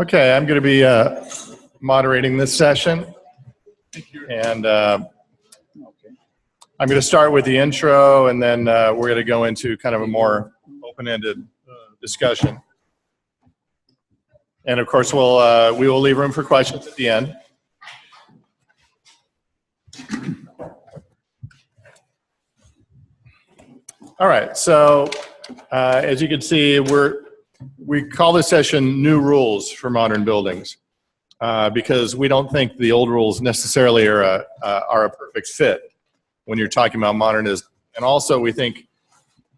Okay, I'm going to be moderating this session, and I'm going to start with the intro, and then we're going to go into kind of a more open-ended discussion. And of course, we will leave room for questions at the end. All right, so as you can see, we call this session New Rules for Modern Buildings because we don't think the old rules necessarily are a perfect fit when you're talking about modernism. And also we think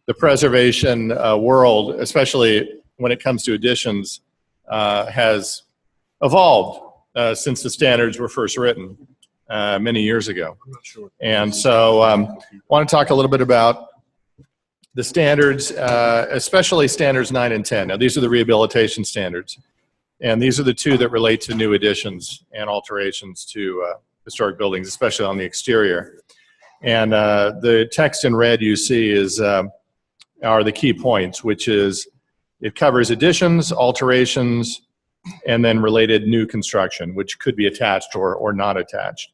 the preservation world, especially when it comes to additions, has evolved since the standards were first written many years ago. And so I want to talk a little bit about the standards, especially standards 9 and 10. Now, these are the rehabilitation standards, and these are the two that relate to new additions and alterations to historic buildings, especially on the exterior. And the text in red you see are the key points, which is it covers additions, alterations, and then related new construction, which could be attached or not attached.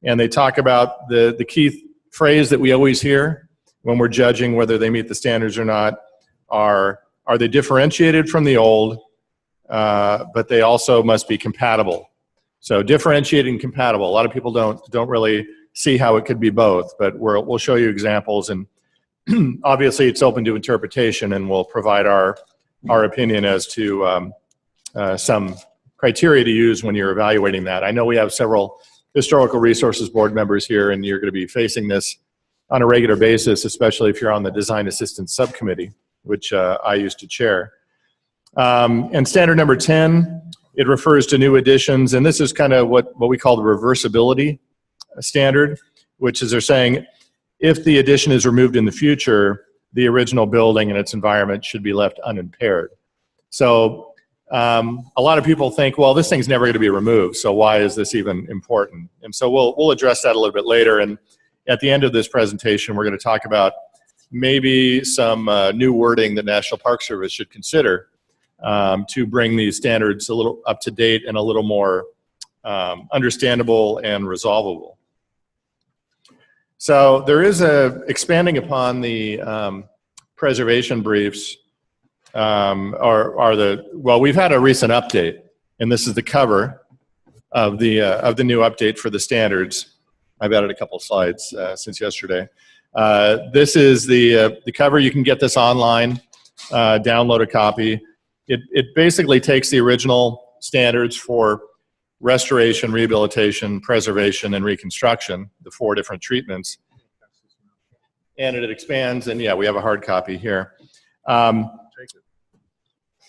And they talk about the key phrase that we always hear when we're judging whether they meet the standards or not are they differentiated from the old, but they also must be compatible. So differentiated and compatible. A lot of people don't really see how it could be both, but we'll show you examples, and obviously it's open to interpretation, and we'll provide our opinion as to some criteria to use when you're evaluating that. I know we have several Historical Resources Board members here, and you're going to be facing this on a regular basis, especially if you're on the Design Assistance Subcommittee, which I used to chair. And standard number 10, it refers to new additions, and this is kind of what we call the reversibility standard, which is they're saying if the addition is removed in the future, the original building and its environment should be left unimpaired. So a lot of people think, well, this thing's never going to be removed, so why is this even important? And so we'll address that a little bit later. And at the end of this presentation, we're going to talk about maybe some new wording that National Park Service should consider to bring these standards a little up to date and a little more understandable and resolvable. So there is expanding upon the preservation briefs, well, we've had a recent update, and this is the cover of the new update for the standards. I've added a couple of slides since yesterday. This is the cover. You can get this online, download a copy. It basically takes the original standards for restoration, rehabilitation, preservation, and reconstruction, the 4 different treatments, and it expands, and yeah, we have a hard copy here.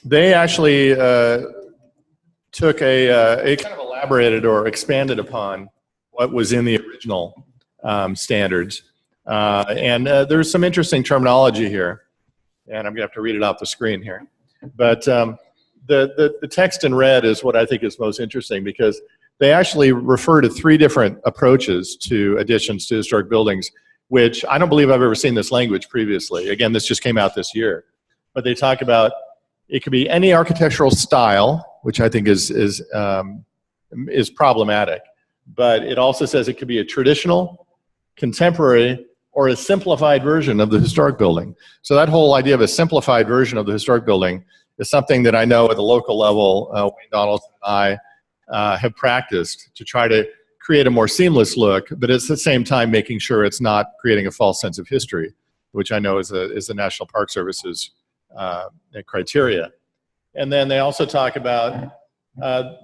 They actually took a kind of elaborated or expanded upon what was in the original standards. And there's some interesting terminology here, and I'm going to have to read it off the screen here. But the text in red is what I think is most interesting, because they actually refer to 3 different approaches to additions to historic buildings, which I don't believe I've ever seen this language previously. Again, this just came out this year. But they talk about it could be any architectural style, which I think is problematic. But it also says it could be a traditional, contemporary, or a simplified version of the historic building. So that whole idea of a simplified version of the historic building is something that I know at the local level, Wayne Donaldson and I have practiced to try to create a more seamless look, but at the same time making sure it's not creating a false sense of history, which I know is the National Park Service's criteria. And then they also talk about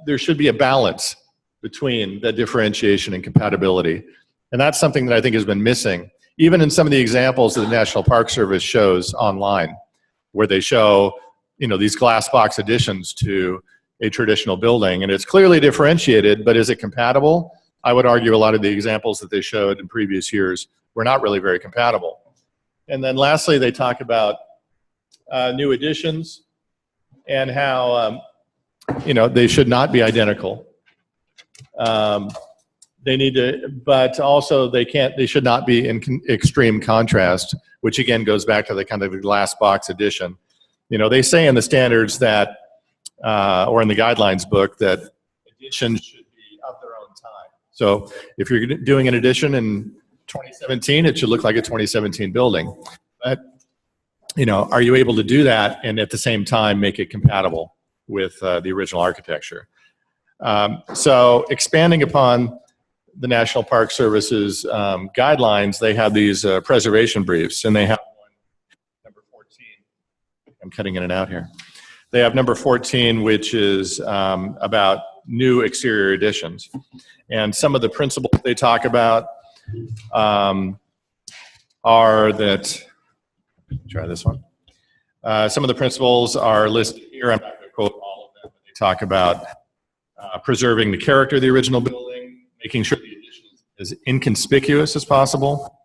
there should be a balance between the differentiation and compatibility. And that's something that I think has been missing, even in some of the examples that the National Park Service shows online, where they show, these glass box additions to a traditional building. And it's clearly differentiated, but is it compatible? I would argue a lot of the examples that they showed in previous years were not really very compatible. And then lastly, they talk about new additions and how, they should not be identical. They need to, but also they should not be in extreme contrast, which again goes back to the kind of the glass box addition. They say in the standards that or in the guidelines book, that additions should be of their own time. So if you're doing an addition in 2017, it should look like a 2017 building. But, you know, are you able to do that and at the same time make it compatible with the original architecture? So expanding upon the National Park Service's guidelines, they have these preservation briefs, and they have one, number 14. I'm cutting in and out here. They have number 14, which is about new exterior additions. And some of the principles they talk about are that, try this one. Some of the principles are listed here. I'm not going to quote all of them, but they talk about preserving the character of the original building, making sure the addition is as inconspicuous as possible,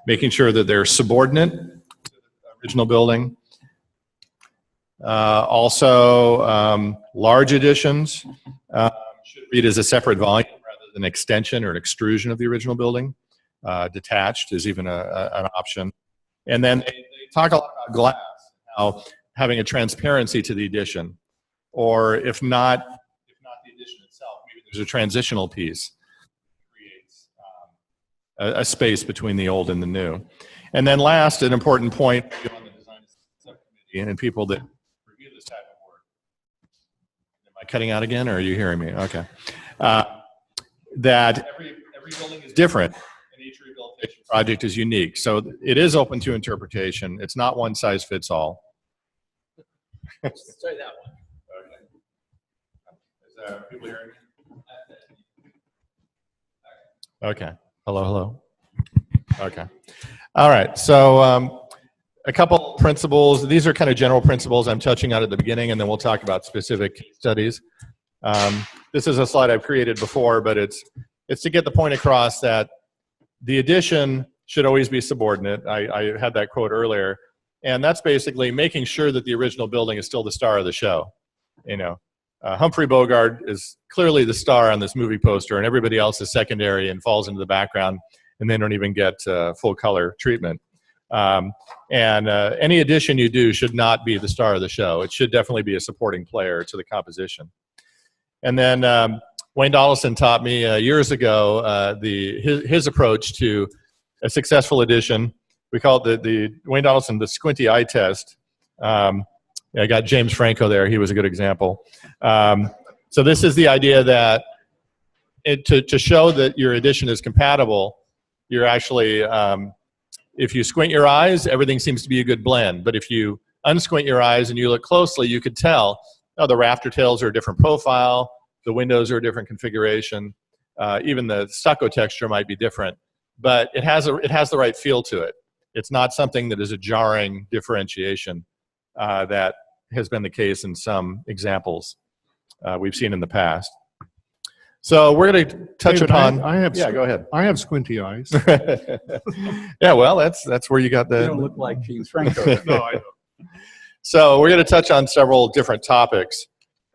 making sure that they're subordinate to the original building. Also, large additions should read as a separate volume rather than an extension or an extrusion of the original building. Detached is even an option. And then they talk a lot about glass, how having a transparency to the addition, or if not the addition itself, maybe there's a transitional piece that creates a space between the old and the new. And then last, an important point on the design subcommittee and people that review this type of work. Am I cutting out again, or are you hearing me? Okay. That every building is different. Each rehabilitation project is unique. So it is open to interpretation. It's not one size fits all. Try that one. Okay. Is people hearing me? Okay. Hello. Okay. All right. So a couple principles. These are kind of general principles I'm touching on at the beginning, and then we'll talk about specific case studies. This is a slide I've created before, but it's to get the point across that the addition should always be subordinate. I had that quote earlier. And that's basically making sure that the original building is still the star of the show. You know, Humphrey Bogart is clearly the star on this movie poster, and everybody else is secondary and falls into the background, and they don't even get full color treatment. Any addition you do should not be the star of the show. It should definitely be a supporting player to the composition. And then Wayne Donaldson taught me years ago his approach to a successful addition. We call it the Wayne Donaldson the squinty eye test. I got James Franco there. He was a good example. So this is the idea that to show that your addition is compatible, you're actually, if you squint your eyes, everything seems to be a good blend. But if you unsquint your eyes and you look closely, you could tell, oh, the rafter tails are a different profile. The windows are a different configuration. Even the stucco texture might be different, but it has the right feel to it. It's not something that is a jarring differentiation that has been the case in some examples we've seen in the past. So we're going to touch upon. Yeah, go ahead. I have squinty eyes. Yeah, well, that's where you got the. You don't look like James Franco. No, I don't. So we're going to touch on several different topics.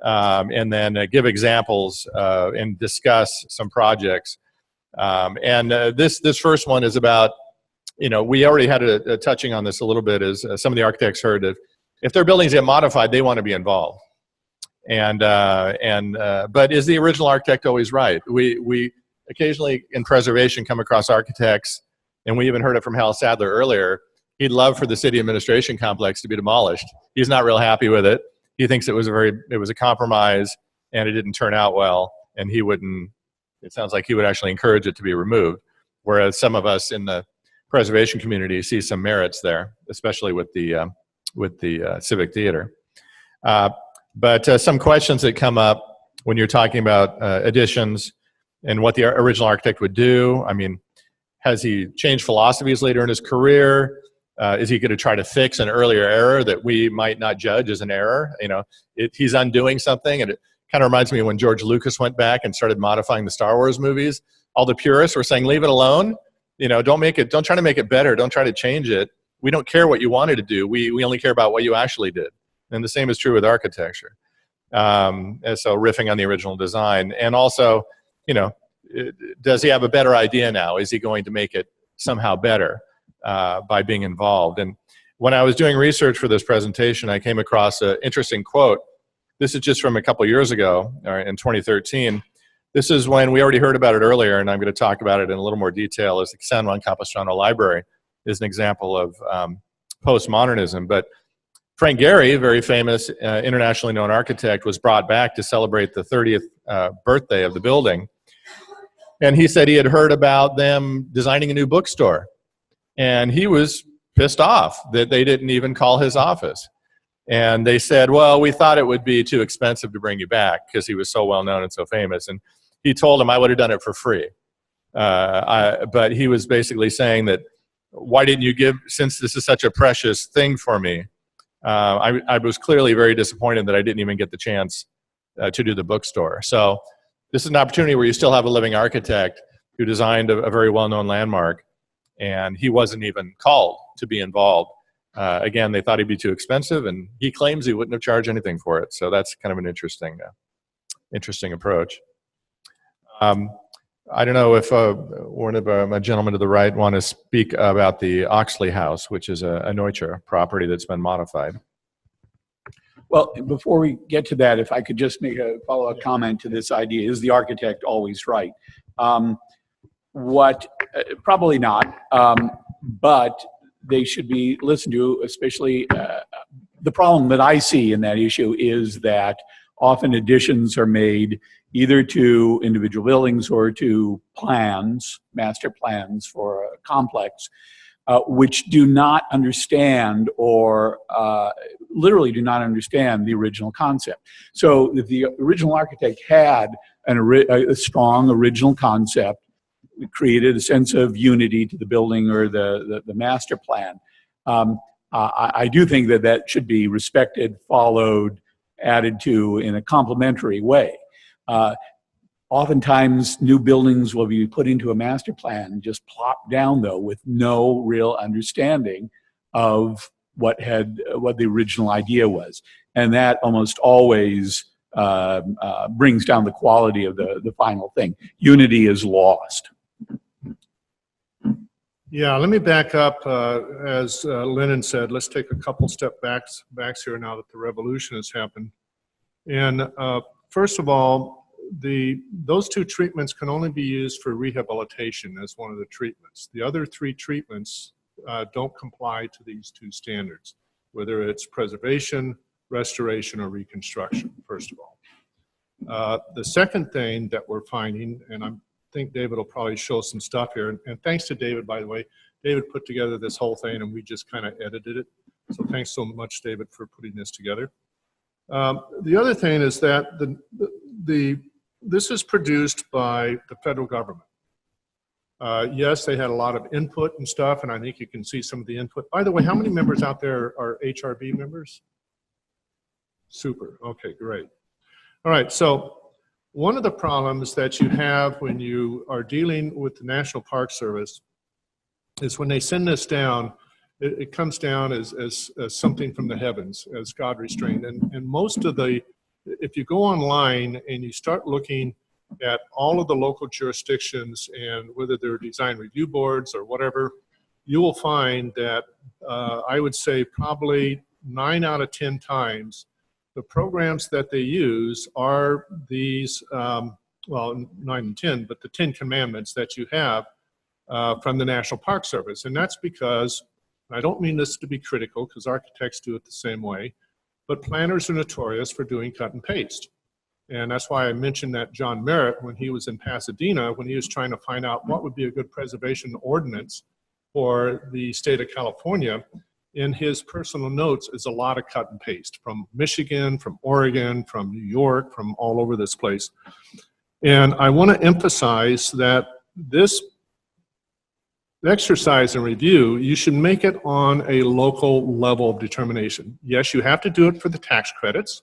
And then give examples and discuss some projects. This first one is about, you know, we already had a touching on this a little bit, as some of the architects heard, if their buildings get modified, they want to be involved. But is the original architect always right? We occasionally in preservation come across architects, and we even heard it from Hal Sadler earlier. He'd love for the city administration complex to be demolished. He's not real happy with it. He thinks it was a compromise and it didn't turn out well, and it sounds like he would actually encourage it to be removed. Whereas some of us in the preservation community see some merits there, especially with the Civic Theater. But some questions that come up when you're talking about additions and what the original architect would do. I mean, has he changed philosophies later in his career? Is he going to try to fix an earlier error that we might not judge as an error? You know, he's undoing something, and it kind of reminds me of when George Lucas went back and started modifying the Star Wars movies. All the purists were saying, "Leave it alone. You know, don't try to make it better. Don't try to change it. We don't care what you wanted to do. We only care about what you actually did." And the same is true with architecture. And so riffing on the original design, and also, you know, does he have a better idea now? Is he going to make it somehow better? By being involved. And when I was doing research for this presentation, I came across an interesting quote this is just from a couple years ago, in 2013. This is when we already heard about it earlier, and I'm going to talk about it in a little more detail, is the San Juan Capistrano Library is an example of postmodernism. But Frank Gehry, a very famous, internationally known architect, was brought back to celebrate the 30th birthday of the building. And he said he had heard about them designing a new bookstore. And he was pissed off that they didn't even call his office. And they said, well, we thought it would be too expensive to bring you back because he was so well known and so famous. And he told him I would have done it for free. But he was basically saying that, why didn't you give, since this is such a precious thing for me, I was clearly very disappointed that I didn't even get the chance to do the bookstore. So this is an opportunity where you still have a living architect who designed a very well-known landmark, and he wasn't even called to be involved. Again, they thought he'd be too expensive, and he claims he wouldn't have charged anything for it. So that's kind of an interesting approach. I don't know if one of my gentlemen to the right want to speak about the Oxley House, which is a Neutral property that's been modified. Well, before we get to that, if I could just make a follow-up comment to this idea, is the architect always right? Probably not, but they should be listened to, especially the problem that I see in that issue is that often additions are made either to individual buildings or to plans, master plans for a complex, which do not understand or literally do not understand the original concept. So if the original architect had a strong original concept, it created a sense of unity to the building or the master plan, I do think that that should be respected, followed, added to in a complementary way. Oftentimes, new buildings will be put into a master plan, just plop down though, with no real understanding of what the original idea was, and that almost always brings down the quality of the final thing. Unity is lost. Yeah, let me back up. As Lennon said, let's take a couple step backs here now that the revolution has happened. And first of all, those two treatments can only be used for rehabilitation as one of the treatments. The other three treatments don't comply to these two standards, whether it's preservation, restoration, or reconstruction, first of all. The second thing that we're finding, and I think David will probably show some stuff here, and thanks to David, by the way. David put together this whole thing and we just kind of edited it. So thanks so much, David, for putting this together. The other thing is that this is produced by the federal government. Yes, they had a lot of input and stuff, and I think you can see some of the input. By the way, how many members out there are HRB members? Super, okay, great. All right, so one of the problems that you have when you are dealing with the National Park Service is when they send this down, it comes down as something from the heavens, as God restrained. And most of if you go online and you start looking at all of the local jurisdictions and whether they're design review boards or whatever, you will find that I would say probably 9 out of 10 times the programs that they use are these, well, 9 and 10, but the 10 commandments that you have from the National Park Service. And that's because, I don't mean this to be critical because architects do it the same way, but planners are notorious for doing cut and paste. And that's why I mentioned that John Merritt, when he was in Pasadena, when he was trying to find out what would be a good preservation ordinance for the state of California, in his personal notes is a lot of cut and paste from Michigan, from Oregon, from New York, from all over this place. And I want to emphasize that this exercise and review, you should make it on a local level of determination. Yes, you have to do it for the tax credits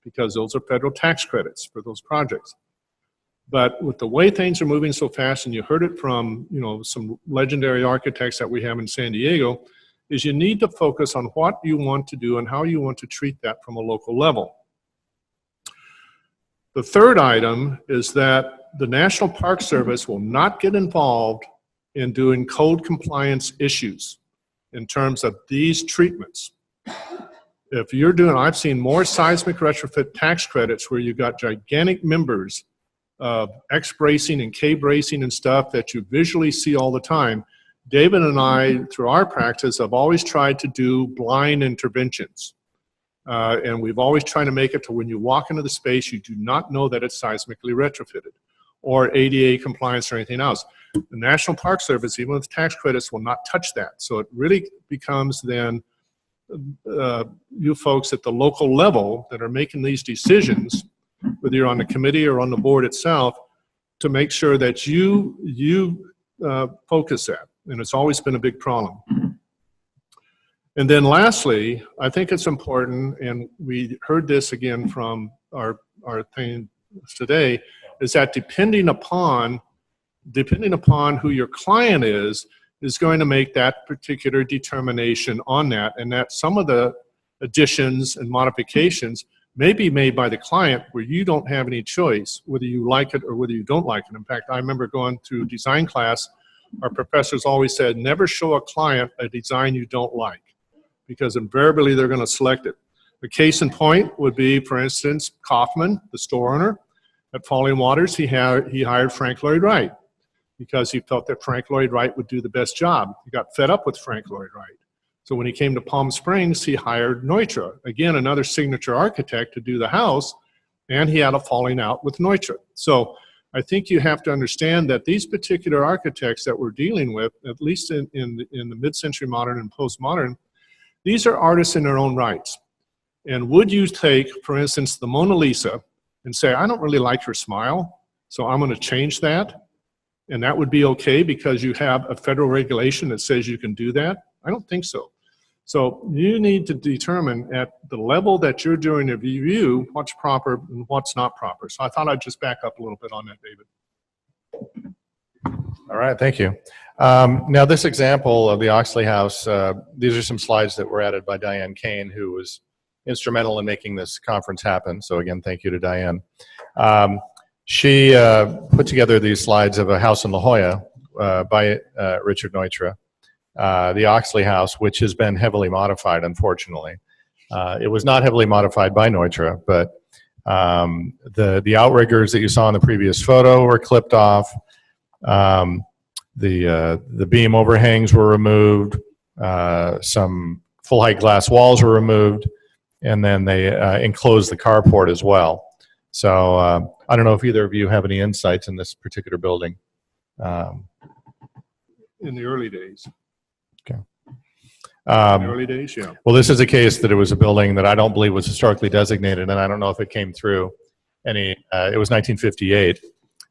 because those are federal tax credits for those projects. But with the way things are moving so fast, and you heard it from, you know, some legendary architects that we have in San Diego, is you need to focus on what you want to do and how you want to treat that from a local level. The third item is that the National Park Service will not get involved in doing code compliance issues in terms of these treatments. If you're doing, I've seen more seismic retrofit tax credits where you've got gigantic members of X bracing and K bracing and stuff that you visually see all the time. David and I, through our practice, have always tried to do blind interventions. And we've always tried to make it to when you walk into the space, you do not know that it's seismically retrofitted or ADA compliance or anything else. The National Park Service, even with tax credits, will not touch that. So it really becomes then you folks at the local level that are making these decisions, whether you're on the committee or on the board itself, to make sure that you focus that. And it's always been a big problem. And then lastly, I think it's important, and we heard this again from our thing today, is that depending upon who your client is going to make that particular determination on that, and that some of the additions and modifications may be made by the client where you don't have any choice whether you like it or whether you don't like it. In fact, I remember going through design class, our professors always said, never show a client a design you don't like, because invariably they're going to select it. The case in point would be, for instance, Kaufman, the store owner at Falling Waters. He hired Frank Lloyd Wright because he felt that Frank Lloyd Wright would do the best job. He got fed up with Frank Lloyd Wright. So when he came to Palm Springs, he hired Neutra, again, another signature architect, to do the house, and he had a falling out with Neutra. So I think you have to understand that these particular architects that we're dealing with, at least in the mid-century modern and postmodern, these are artists in their own rights. And would you take, for instance, the Mona Lisa and say, I don't really like her smile, so I'm going to change that? And that would be okay because you have a federal regulation that says you can do that? I don't think so. So you need to determine at the level that you're doing a review what's proper and what's not proper. So I thought I'd just back up a little bit on that, David. All right, thank you. Now this example of the Oxley House, these are some slides that were added by Diane Kane, who was instrumental in making this conference happen. So again, thank you to Diane. She put together these slides of a house in La Jolla by Richard Neutra, the Oxley House, which has been heavily modified, unfortunately. It was not heavily modified by Neutra, but the outriggers that you saw in the previous photo were clipped off. The beam overhangs were removed. Some full-height glass walls were removed, and then they enclosed the carport as well. So I don't know if either of you have any insights in this particular building. In the early days. Okay. In the early days, yeah. Well, this is a case that it was a building that I don't believe was historically designated, and I don't know if it came through any, it was 1958.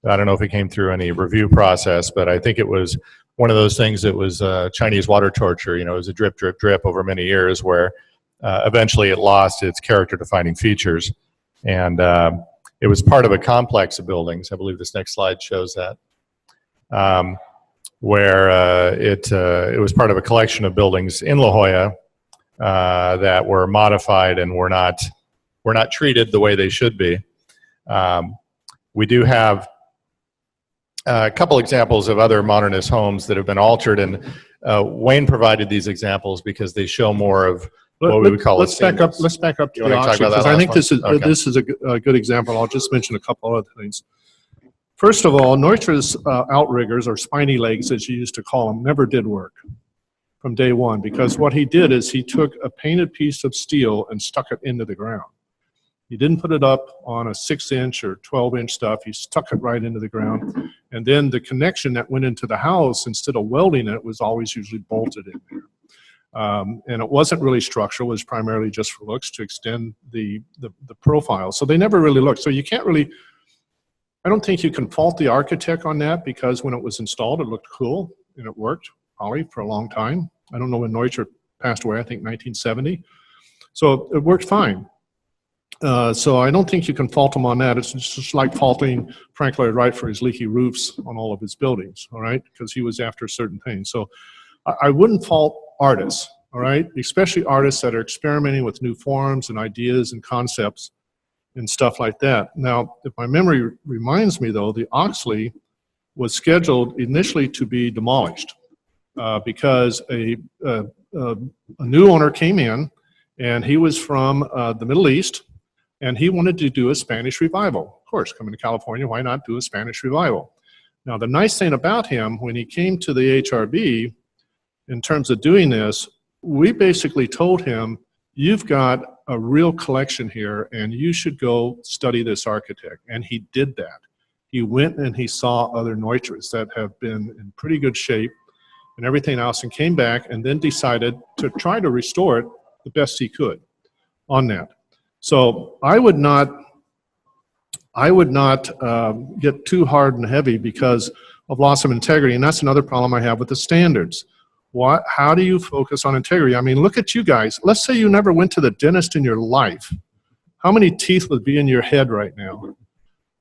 I don't know if it came through any review process, but I think it was one of those things that was Chinese water torture. You know, it was a drip, drip, drip over many years where eventually it lost its character-defining features. And it was part of a complex of buildings. I believe this next slide shows that. Where it was part of a collection of buildings in La Jolla that were modified and were not treated the way they should be. We do have a couple examples of other modernist homes that have been altered, and Wayne provided these examples because they show more of what we would call let's back up to the Oxley, because I think this is a good example. I'll just mention a couple other things. First of all, Neutra's outriggers, or spiny legs as you used to call them, never did work from day one, because what he did is he took a painted piece of steel and stuck it into the ground. He didn't put it up on a 6-inch or 12-inch stuff. He stuck it right into the ground. And then the connection that went into the house, instead of welding it, was always usually bolted in there. And it wasn't really structural. It was primarily just for looks to extend the profile. So they never really looked. So you can't really, I don't think you can fault the architect on that, because when it was installed, it looked cool and it worked probably for a long time. I don't know when Neutra passed away, I think 1970. So it worked fine. So I don't think you can fault him on that. It's just like faulting Frank Lloyd Wright for his leaky roofs on all of his buildings, all right? Because he was after certain things. So I wouldn't fault artists, all right? Especially artists that are experimenting with new forms and ideas and concepts and stuff like that. Now, if my memory reminds me, though, the Oxley was scheduled initially to be demolished because a new owner came in And he was from the Middle East, and he wanted to do a Spanish revival. Of course, coming to California, why not do a Spanish revival? Now, the nice thing about him, when he came to the HRB, in terms of doing this, we basically told him, you've got a real collection here, and you should go study this architect. And he did that. He went and he saw other Nitrous that have been in pretty good shape and everything else, and came back and then decided to try to restore it the best he could on that. So I would not get too hard and heavy because of loss of integrity, and that's another problem I have with the standards. How do you focus on integrity? I mean, look at you guys. Let's say you never went to the dentist in your life. How many teeth would be in your head right now?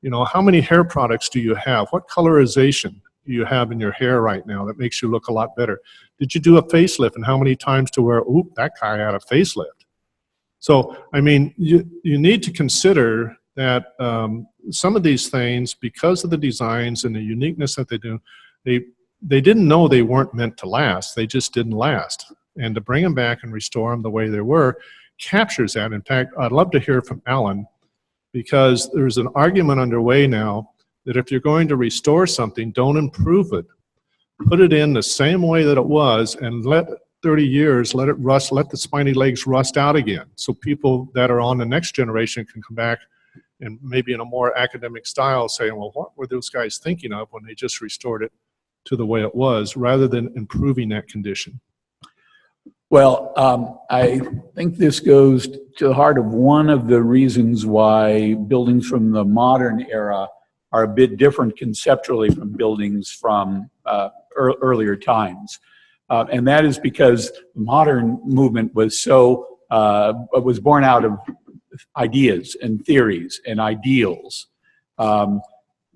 You know, how many hair products do you have? What colorization do you have in your hair right now that makes you look a lot better? Did you do a facelift, and how many times to where, oop, that guy had a facelift? So, I mean, you need to consider that some of these things, because of the designs and the uniqueness that they do, they didn't know they weren't meant to last. They just didn't last. And to bring them back and restore them the way they were captures that. In fact, I'd love to hear from Alan, because there's an argument underway now that if you're going to restore something, don't improve it. Put it in the same way that it was and let 30 years, let it rust, let the spiny legs rust out again. So people that are on the next generation can come back and maybe in a more academic style saying, well, what were those guys thinking of when they just restored it to the way it was, rather than improving that condition? Well, I think this goes to the heart of one of the reasons why buildings from the modern era are a bit different conceptually from buildings from earlier times. And that is because the modern movement was was born out of ideas and theories and ideals,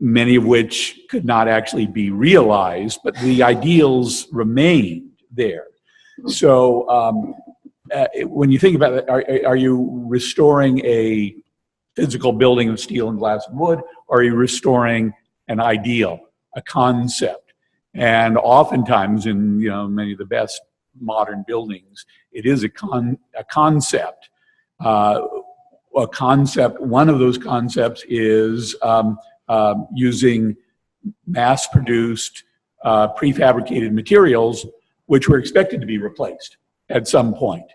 many of which could not actually be realized, but the ideals remained there. So when you think about it, are you restoring a physical building of steel and glass and wood, or are you restoring an ideal, a concept? And oftentimes in many of the best modern buildings, it is a concept. A concept, one of those concepts is using mass-produced prefabricated materials which were expected to be replaced at some point.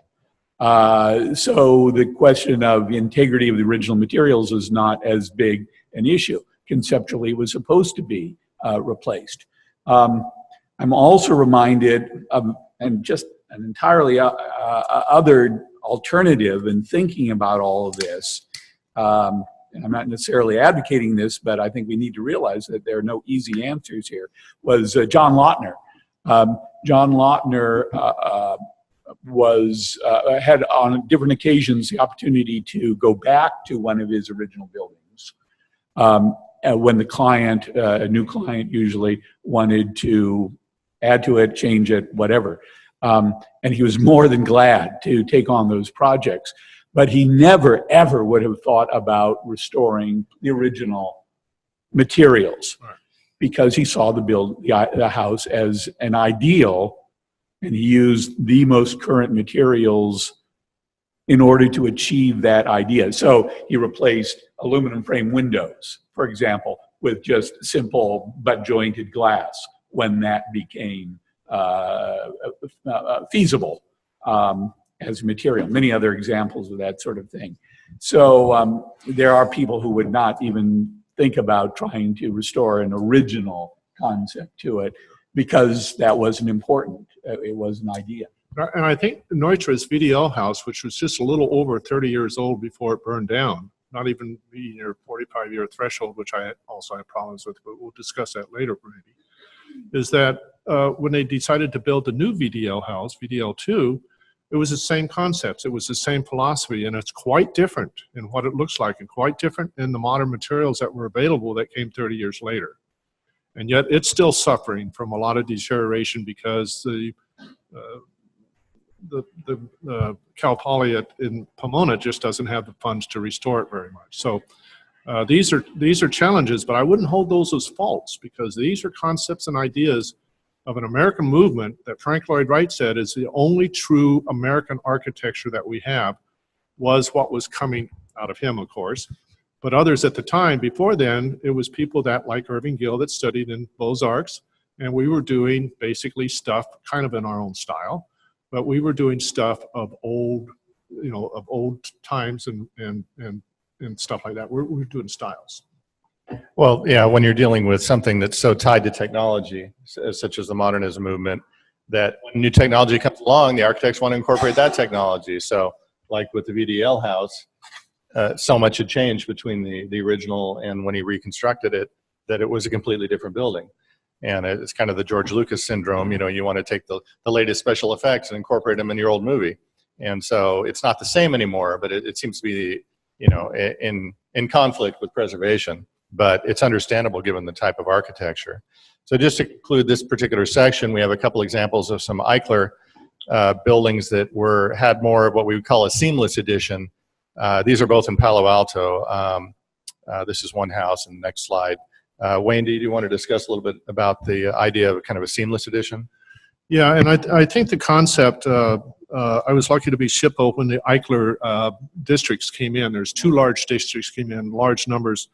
So the question of the integrity of the original materials is not as big an issue. Conceptually, it was supposed to be replaced. I'm also reminded of, and just an entirely other alternative in thinking about all of this, and I'm not necessarily advocating this, but I think we need to realize that there are no easy answers here, was John Lautner. John Lautner had on different occasions the opportunity to go back to one of his original buildings when the client, a new client usually, wanted to add to it, change it, whatever. And he was more than glad to take on those projects. But he never, ever would have thought about restoring the original materials, right, because he saw the house as an ideal, and he used the most current materials in order to achieve that idea. So he replaced aluminum frame windows, for example, with just simple butt jointed glass when that became feasible as material. Many other examples of that sort of thing. So there are people who would not even think about trying to restore an original concept to it because that wasn't important. It was an idea. And I think Nitrous VDL house, which was just a little over 30 years old before it burned down, not even meeting your 45-year threshold, which I also have problems with, but we'll discuss that later, maybe, is that when they decided to build the new VDL house, VDL2, it was the same concepts. It was the same philosophy, and it's quite different in what it looks like and quite different in the modern materials that were available that came 30 years later. And yet it's still suffering from a lot of deterioration because the Cal Poly in Pomona just doesn't have the funds to restore it very much. So these are challenges, but I wouldn't hold those as faults because these are concepts and ideas of an American movement that Frank Lloyd Wright said is the only true American architecture that we have, was what was coming out of him, of course. But others at the time, before then, it was people that, like Irving Gill, that studied in Beaux-Arts, and we were doing basically stuff kind of in our own style, but we were doing stuff of old, you know, of old times and stuff like that. We're doing styles. Well, yeah, when you're dealing with something that's so tied to technology, such as the modernism movement, that when new technology comes along, the architects want to incorporate that technology. So, like with the VDL house, so much had changed between the original and when he reconstructed it that it was a completely different building. And it's kind of the George Lucas syndrome. You know, you want to take the latest special effects and incorporate them in your old movie. And so it's not the same anymore, but it seems to be, you know, in conflict with preservation. But it's understandable given the type of architecture. So just to conclude this particular section, we have a couple examples of some Eichler buildings that had more of what we would call a seamless addition. These are both in Palo Alto. This is one house, and next slide. Wayne, do you want to discuss a little bit about the idea of kind of a seamless addition? Yeah, and I think the concept, I was lucky to be SHPO when the Eichler districts came in. There's 2 large districts came in, large numbers.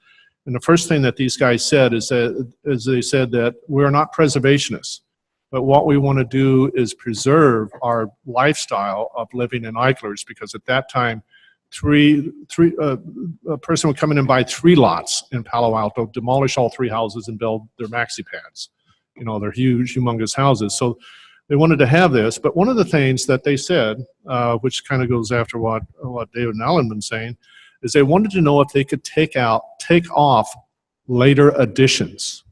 And the first thing that these guys said is they said that we're not preservationists, but what we want to do is preserve our lifestyle of living in Eichlers, because at that time, a person would come in and buy 3 lots in Palo Alto, demolish all 3 houses and build their maxi pads. You know, they're huge, humongous houses. So they wanted to have this, but one of the things that they said, which kind of goes after what David and Alan have been saying, is they wanted to know if they could take off later additions,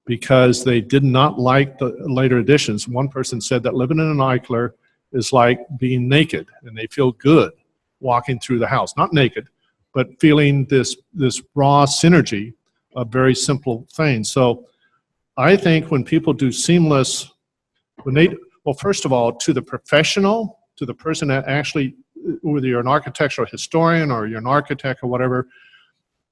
because they did not like the later additions. One person said that living in an Eichler is like being naked, and they feel good walking through the house, not naked, but feeling this raw synergy of very simple things. So I think when people do seamless, well, first of all, to the professional, to the person that actually, whether you're an architectural historian or you're an architect or whatever,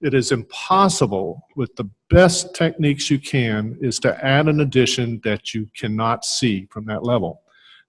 it is impossible with the best techniques you can is to add an addition that you cannot see from that level.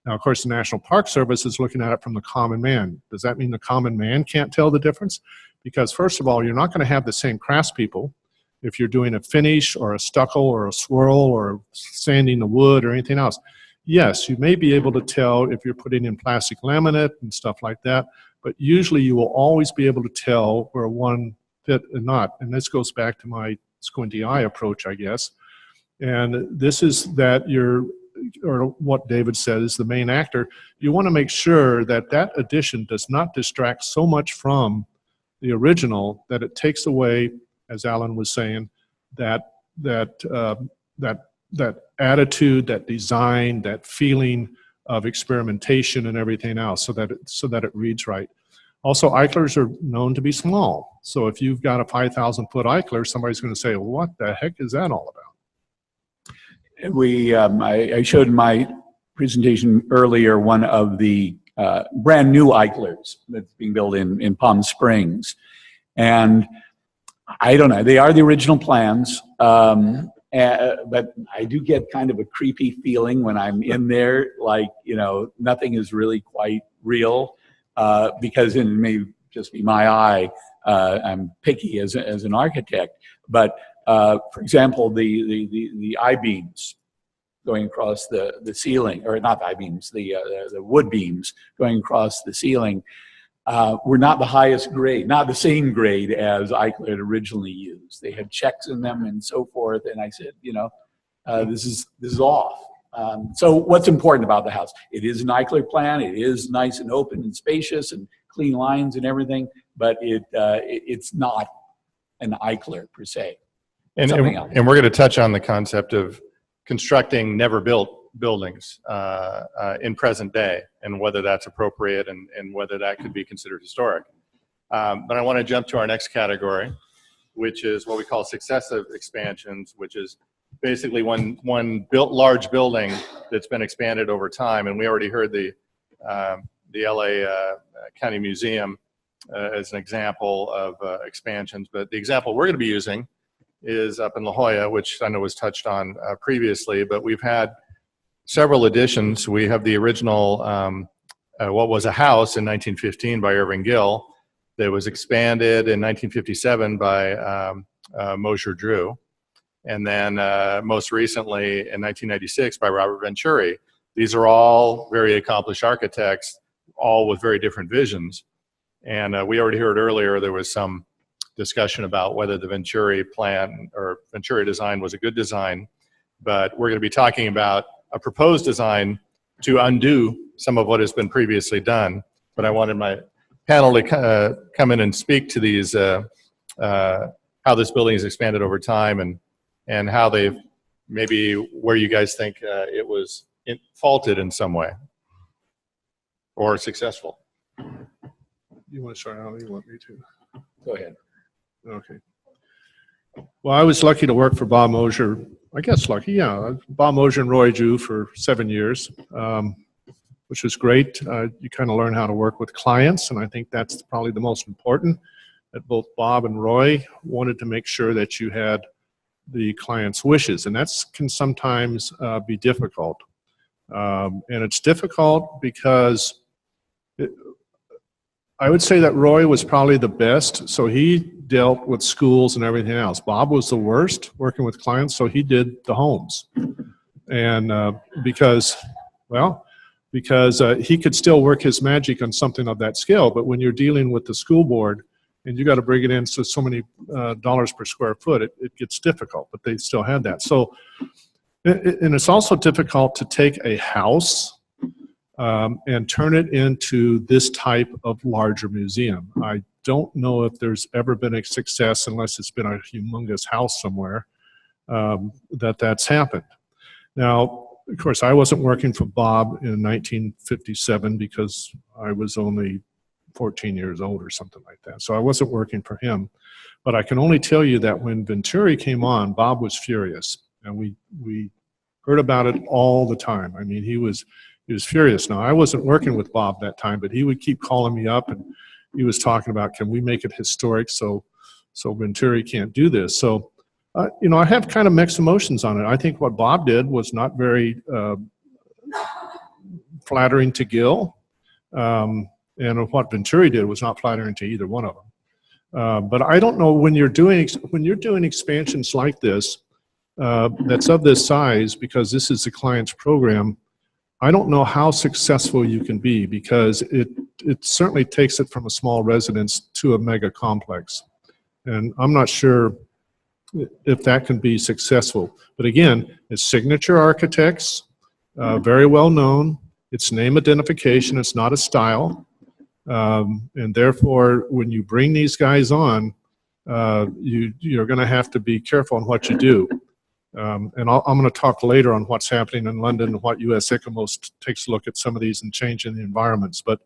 Now, of course, the National Park Service is looking at it from the common man. Does that mean the common man can't tell the difference? Because first of all, you're not going to have the same craftspeople if you're doing a finish or a stucco or a swirl or sanding the wood or anything else. Yes, you may be able to tell if you're putting in plastic laminate and stuff like that, but usually you will always be able to tell where one fit and not. And this goes back to my squinty eye approach, I guess. And this is that or what David said is the main actor. You want to make sure that that addition does not distract so much from the original that it takes away, as Alan was saying, that attitude, that design, that feeling of experimentation and everything else, so that it reads right. Also, Eichlers are known to be small. So if you've got a 5,000-foot Eichler, somebody's going to say, well, what the heck is that all about? I showed in my presentation earlier one of the brand new Eichlers that's being built in Palm Springs. And I don't know, they are the original plans. But I do get kind of a creepy feeling when I'm in there, like, you know, nothing is really quite real, because it may just be my eye. I'm picky as an architect, but for example, the I-beams going across the ceiling, or not the I-beams, the wood beams going across the ceiling, were not the highest grade, not the same grade as Eichler had originally used. They had checks in them and so forth, and I said, you know, this is off. So what's important about the house? It is an Eichler plan. It is nice and open and spacious and clean lines and everything, but it's not an Eichler per se. And we're going to touch on the concept of constructing never built buildings in present day, and whether that's appropriate and whether that could be considered historic. But I want to jump to our next category, which is what we call successive expansions, which is basically one large building that's been expanded over time. And we already heard the LA County Museum as an example of expansions, but the example we're going to be using is up in La Jolla, which I know was touched on previously, but we've had several additions. We have the original, what was a house in 1915 by Irving Gill that was expanded in 1957 by Moser Drew. And then most recently in 1996 by Robert Venturi. These are all very accomplished architects, all with very different visions. And we already heard earlier there was some discussion about whether the Venturi plan or Venturi design was a good design, but we're going to be talking about a proposed design to undo some of what has been previously done. But I wanted my panel to come in and speak to these, how this building has expanded over time and how they've, maybe where you guys think it was faulted in some way or successful. You want to start out? You want me to? Go ahead. Okay. Well, I was lucky to work for Bob Moser. I guess lucky, yeah. Bob Moser and Roy Drew for 7 years, which was great. You kind of learn how to work with clients, and I think that's probably the most important. That both Bob and Roy wanted to make sure that you had the client's wishes, and that can sometimes be difficult. And it's difficult because I would say that Roy was probably the best, so he dealt with schools and everything else. Bob was the worst working with clients, so he did the homes. And because he could still work his magic on something of that scale, but when you're dealing with the school board and you got to bring it in to so many dollars per square foot, it gets difficult, but they still had that. So, and it's also difficult to take a house and turn it into this type of larger museum. I don't know if there's ever been a success, unless it's been a humongous house somewhere, that's happened. Now, of course, I wasn't working for Bob in 1957 because I was only 14 years old or something like that. So I wasn't working for him. But I can only tell you that when Venturi came on, Bob was furious. And we heard about it all the time. I mean, he was furious. Now, I wasn't working with Bob that time, but he would keep calling me up, and he was talking about, can we make it historic so Venturi can't do this? So, you know, I have kind of mixed emotions on it. I think what Bob did was not very flattering to Gill, and what Venturi did was not flattering to either one of them. But I don't know, when you're doing expansions like this, that's of this size, because this is the client's program, I don't know how successful you can be, because it certainly takes it from a small residence to a mega complex. And I'm not sure if that can be successful. But again, it's signature architects, very well known. It's name identification, it's not a style. And therefore, when you bring these guys on, you're going to have to be careful on what you do. And I'm going to talk later on what's happening in London and what US ICOMOS takes a look at some of these and changing the environments. But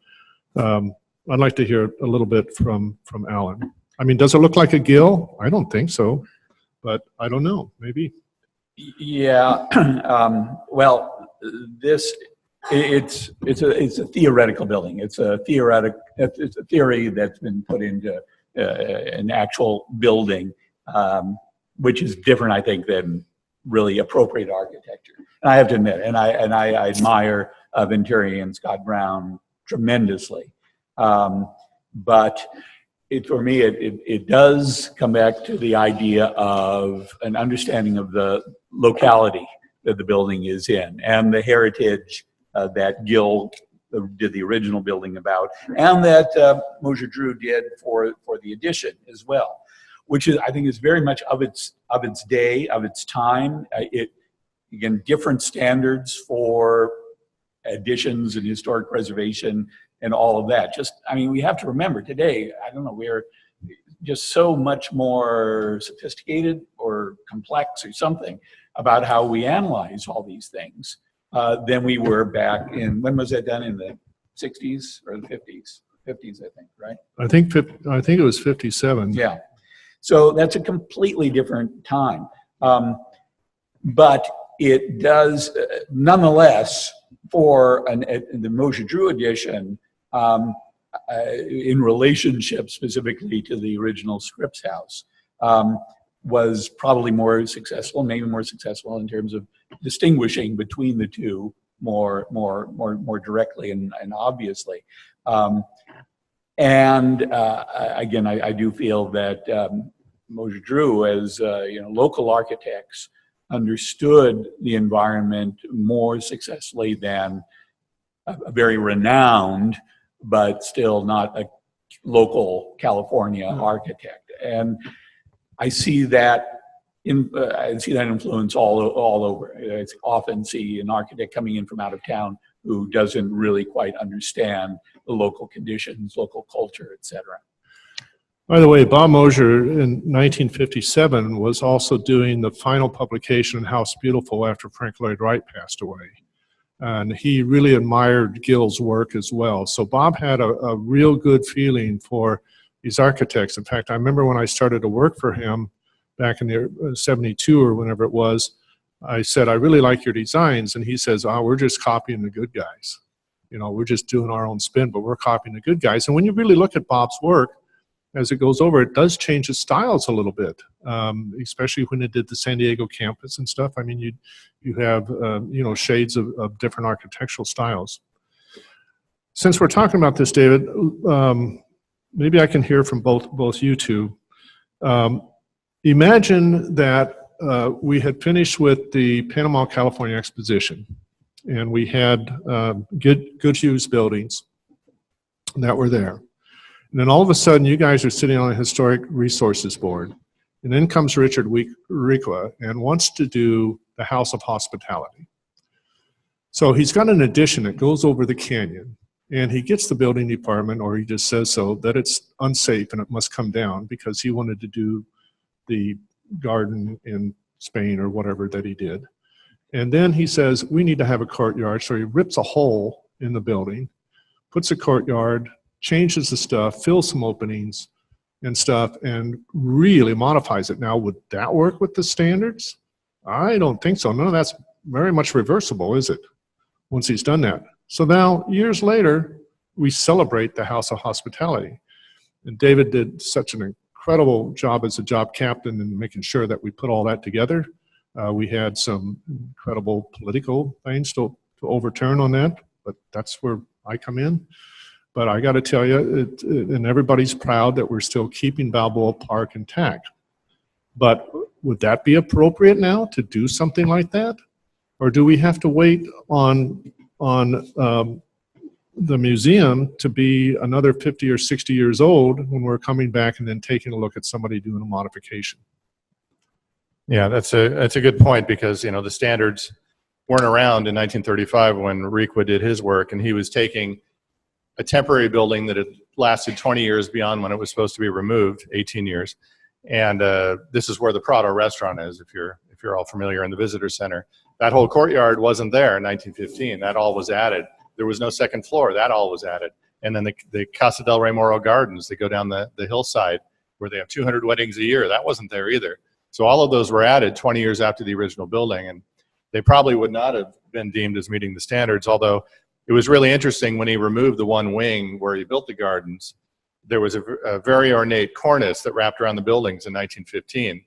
I'd like to hear a little bit from Alan. I mean, does it look like a Gill? I don't think so, but I don't know, maybe. Yeah, well, it's a theoretical building. It's a theory that's been put into an actual building, which is different, I think, than really appropriate architecture. And I have to admit, and I admire Venturi and Scott Brown tremendously. But for me, it does come back to the idea of an understanding of the locality that the building is in and the heritage that Gill did the original building about, and that Moser Drew did for the addition as well, which is, I think, is very much of its day, of its time. Again, different standards for additions and historic preservation and all of that. Just, I mean, we have to remember today, I don't know, we're just so much more sophisticated or complex or something about how we analyze all these things than we were back in, when was that done, in the 60s or the 50s? 50s, I think, right? I think it was 57. Yeah. So that's a completely different time. But it does, nonetheless, for the Moser Drew edition, in relationship specifically to the original Scripps House, was probably more successful, maybe more successful in terms of distinguishing between the two more directly and obviously. Again, I do feel that Moser Drew, as local architects, understood the environment more successfully than a very renowned, but still not a local California architect. And I see that influence all over. I often see an architect coming in from out of town who doesn't really quite understand the local conditions, local culture, etc. By the way, Bob Moser in 1957 was also doing the final publication in House Beautiful after Frank Lloyd Wright passed away. And he really admired Gill's work as well. So Bob had a real good feeling for these architects. In fact, I remember when I started to work for him back in the 72 or whenever it was, I said, I really like your designs. And he says, oh, we're just copying the good guys. We're just doing our own spin, but we're copying the good guys. And when you really look at Bob's work, as it goes over, it does change the styles a little bit, especially when it did the San Diego campus and stuff. I mean, you have, shades of different architectural styles. Since we're talking about this, David, maybe I can hear from both you two. Imagine that we had finished with the Panama, California Exposition, and we had good use buildings that were there. And then all of a sudden, you guys are sitting on a historic resources board, and then comes Richard Requa and wants to do the House of Hospitality. So he's got an addition that goes over the canyon, and he gets the building department, or he just says so, that it's unsafe and it must come down because he wanted to do the garden in Spain or whatever that he did. And then he says, we need to have a courtyard. So he rips a hole in the building, puts a courtyard, changes the stuff, fills some openings and stuff, and really modifies it. Now, would that work with the standards? I don't think so. None of that's very much reversible, is it, once he's done that? So now, years later, we celebrate the House of Hospitality. And David did such an incredible job as a job captain in making sure that we put all that together. We had some incredible political things to overturn on that, but that's where I come in. But I got to tell you, and everybody's proud that we're still keeping Balboa Park intact. But would that be appropriate now to do something like that? Or do we have to wait on the museum to be another 50 or 60 years old when we're coming back and then taking a look at somebody doing a modification? Yeah, that's a good point, because the standards weren't around in 1935 when Requa did his work, and he was taking a temporary building that had lasted 20 years beyond when it was supposed to be removed, 18 years. And this is where the Prado restaurant is, if you're all familiar, in the visitor center. That whole courtyard wasn't there in 1915. That all was added. There was no second floor. That all was added. And then the Casa del Rey Moro Gardens that go down the hillside where they have 200 weddings a year, that wasn't there either. So all of those were added 20 years after the original building, and they probably would not have been deemed as meeting the standards, although it was really interesting when he removed the one wing where he built the gardens. There was a very ornate cornice that wrapped around the buildings in 1915.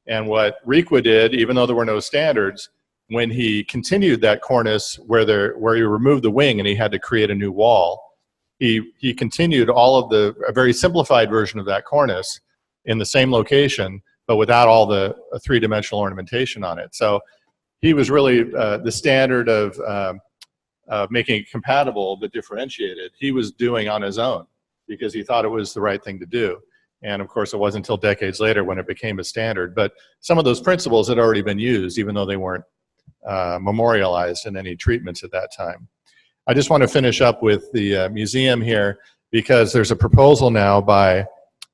And what Requa did, even though there were no standards, when he continued that cornice where he removed the wing and he had to create a new wall, he continued a very simplified version of that cornice in the same location, but without all the three-dimensional ornamentation on it. So he was really the standard of making it compatible but differentiated, he was doing on his own because he thought it was the right thing to do. And of course, it wasn't until decades later when it became a standard. But some of those principles had already been used, even though they weren't memorialized in any treatments at that time. I just want to finish up with the museum here, because there's a proposal now by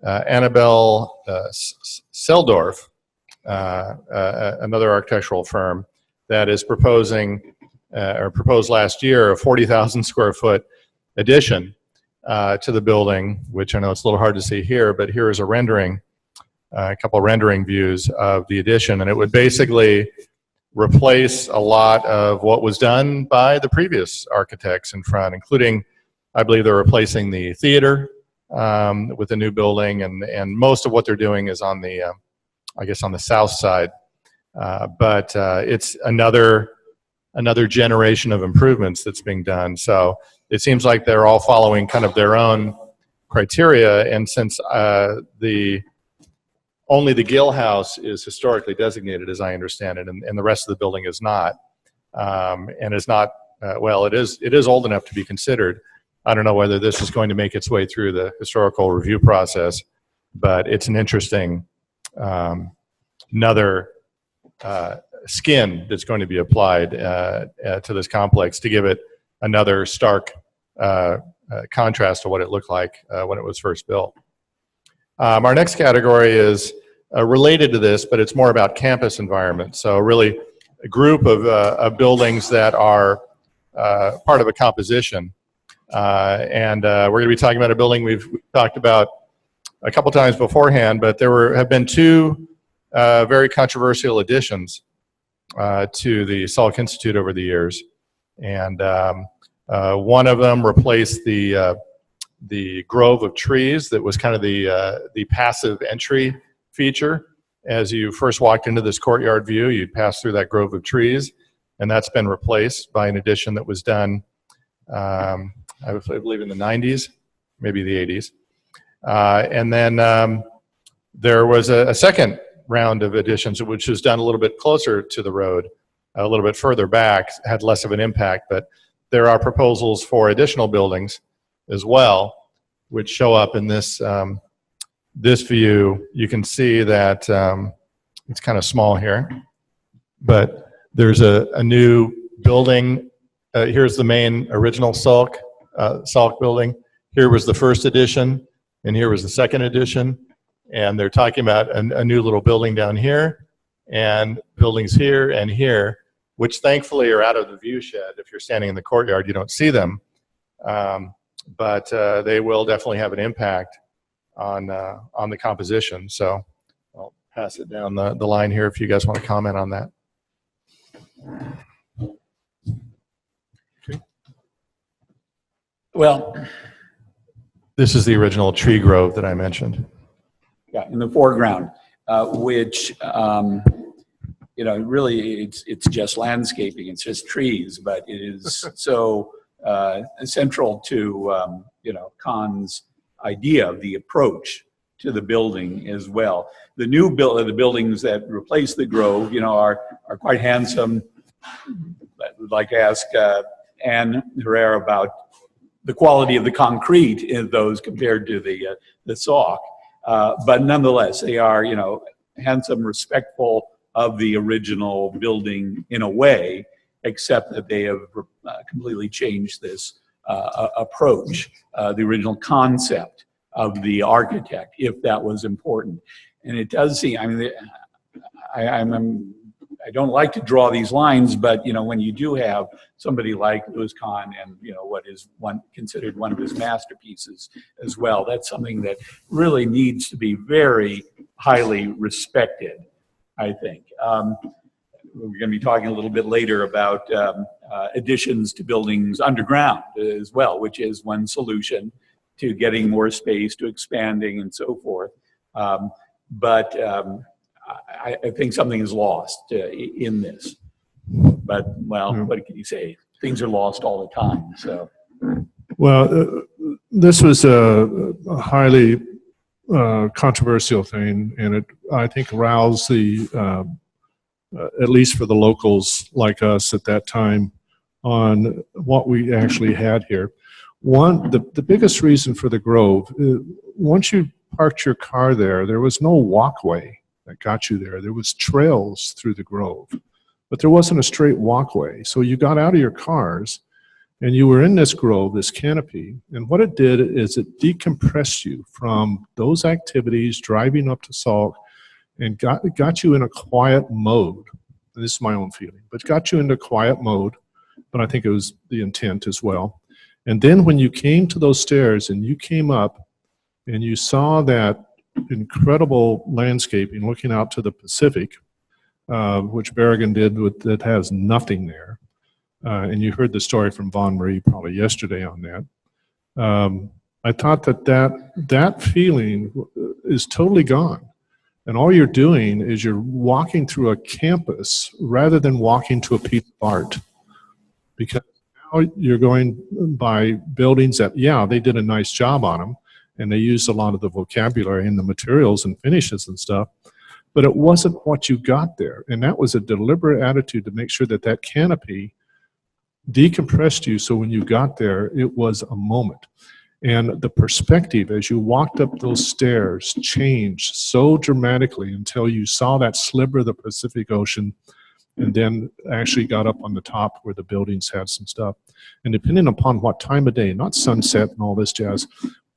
Annabelle Seldorf, another architectural firm, that is proposing or proposed last year a 40,000 square foot addition to the building, which I know it's a little hard to see here, but here is a rendering, a couple of rendering views of the addition, and it would basically replace a lot of what was done by the previous architects in front, including, I believe they're replacing the theater with a new building, and most of what they're doing is on the I guess on the south side. But it's another generation of improvements that's being done. So it seems like they're all following kind of their own criteria, and since only the Gill House is historically designated, as I understand it, and the rest of the building is not, and is not, well, it is old enough to be considered. I don't know whether this is going to make its way through the historical review process, but it's an interesting, another skin that's going to be applied to this complex to give it another stark contrast to what it looked like when it was first built. Our next category is related to this, but it's more about campus environment. So really a group of buildings that are part of a composition. And we're going to be talking about a building we've talked about a couple times beforehand, but there have been two very controversial additions to the Salk Institute over the years. And one of them replaced the grove of trees that was kind of the passive entry feature. As you first walked into this courtyard view, you'd pass through that grove of trees, and that's been replaced by an addition that was done, I believe in the 90s, maybe the 80s. And then there was a second round of additions, which was done a little bit closer to the road, a little bit further back, had less of an impact, but there are proposals for additional buildings as well, which show up in this this view. You can see that it's kind of small here, but there's a new building. Here's the main original Salk building. Here was the first edition, and here was the second edition. And they're talking about a new little building down here, and buildings here and here, which thankfully are out of the view shed. If you're standing in the courtyard, you don't see them. But they will definitely have an impact on the composition. So I'll pass it down the line here if you guys want to comment on that. Okay. Well, this is the original tree grove that I mentioned. yeah, in the foreground, which really it's just landscaping. It's just trees, but it is so central to Kahn's idea of the approach to the building as well. The new the buildings that replace the grove, are quite handsome. I would like to ask Anne Herrera about the quality of the concrete in those compared to the Salk. But nonetheless, they are, handsome, respectful of the original building in a way, except that they have completely changed this approach, the original concept of the architect, if that was important. And it does seem, I don't like to draw these lines, but when you do have somebody like Louis Kahn and what is considered one of his masterpieces as well, that's something that really needs to be very highly respected, I think. We're going to be talking a little bit later about additions to buildings underground as well, which is one solution to getting more space, to expanding and so forth. But I think something is lost in this. But, well, what can you say? Things are lost all the time, so. Well, this was a highly controversial thing, and it, I think, roused the, at least for the locals like us at that time, on what we actually had here. The biggest reason for the Grove, once you parked your car there, there was no walkway that got you there. There was trails through the Grove, but there wasn't a straight walkway. So you got out of your cars and you were in this grove, this canopy, and what it did is it decompressed you from those activities, driving up to Salk, and got you in a quiet mode. This is my own feeling, but got you into quiet mode, but I think it was the intent as well. And then when you came to those stairs and you came up and you saw that incredible landscaping looking out to the Pacific, which Berrigan did that has nothing there. And you heard the story from Vaughn Marie probably yesterday on that. I thought that feeling is totally gone. And all you're doing is you're walking through a campus rather than walking to a piece of art. Because now you're going by buildings that, yeah, they did a nice job on them, and they used a lot of the vocabulary and the materials and finishes and stuff, but it wasn't what you got there. And that was a deliberate attitude to make sure that that canopy decompressed you, so when you got there, it was a moment. And the perspective as you walked up those stairs changed so dramatically until you saw that sliver of the Pacific Ocean, and then actually got up on the top where the buildings had some stuff. And depending upon what time of day, not sunset and all this jazz,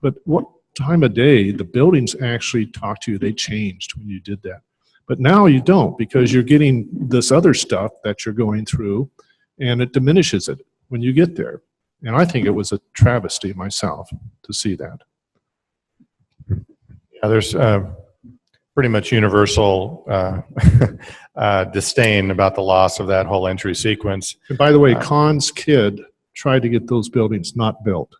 but what time of day, the buildings actually talk to you. They changed when you did that. But now you don't, because you're getting this other stuff that you're going through, and it diminishes it when you get there. And I think it was a travesty myself to see that. Yeah, there's pretty much universal disdain about the loss of that whole entry sequence. And by the way, Kahn's kid tried to get those buildings not built.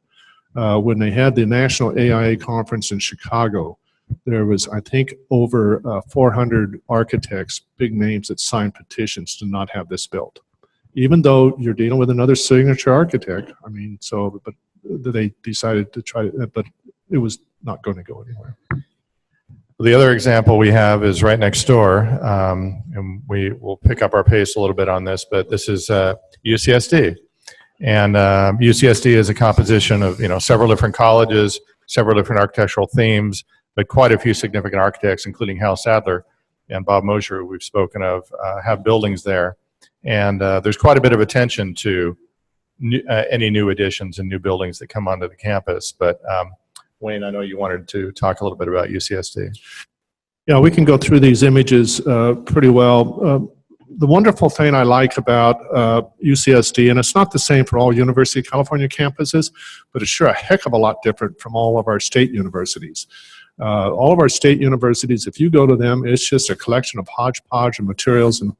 When they had the National AIA Conference in Chicago, there was, I think, over 400 architects, big names, that signed petitions to not have this built. Even though you're dealing with another signature architect, I mean, so, but they decided to try it, but it was not going to go anywhere. The other example we have is right next door, and we will pick up our pace a little bit on this, but this is UCSD. And UCSD is a composition of, several different colleges, several different architectural themes, but quite a few significant architects, including Hal Sadler and Bob Moser, who we've spoken of, have buildings there. And there's quite a bit of attention to any new additions and new buildings that come onto the campus. But Wayne, I know you wanted to talk a little bit about UCSD. Yeah, we can go through these images pretty well. The wonderful thing I like about UCSD, and it's not the same for all University of California campuses, but it's sure a heck of a lot different from all of our state universities. All of our state universities, if you go to them, it's just a collection of hodgepodge of materials. And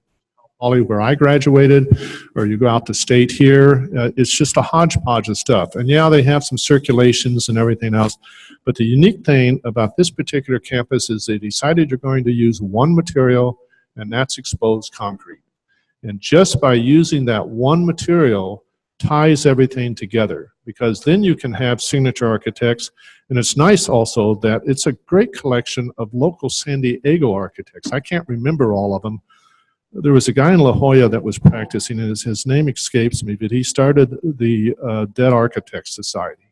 where I graduated, or you go out to state here, it's just a hodgepodge of stuff. And yeah, they have some circulations and everything else, but the unique thing about this particular campus is they decided you're going to use one material, and that's exposed concrete. And just by using that one material ties everything together, because then you can have signature architects. And it's nice also that it's a great collection of local San Diego architects. I can't remember all of them. There was a guy in La Jolla that was practicing, and his name escapes me, but he started the Dead Architects Society.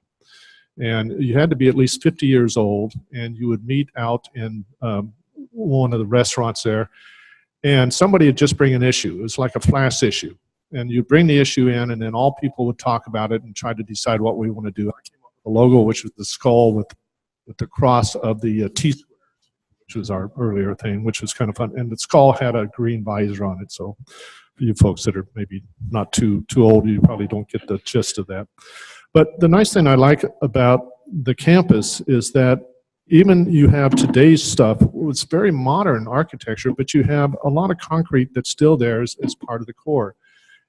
And you had to be at least 50 years old, and you would meet out in one of the restaurants there, and somebody would just bring an issue. It was like a flash issue. And you bring the issue in, and then all people would talk about it and try to decide what we want to do. I came up with the logo, which was the skull with the cross of the T, which was our earlier thing, which was kind of fun. And the skull had a green visor on it. So for you folks that are maybe not too old, you probably don't get the gist of that. But the nice thing I like about the campus is that even you have today's stuff, it's very modern architecture, but you have a lot of concrete that's still there as part of the core.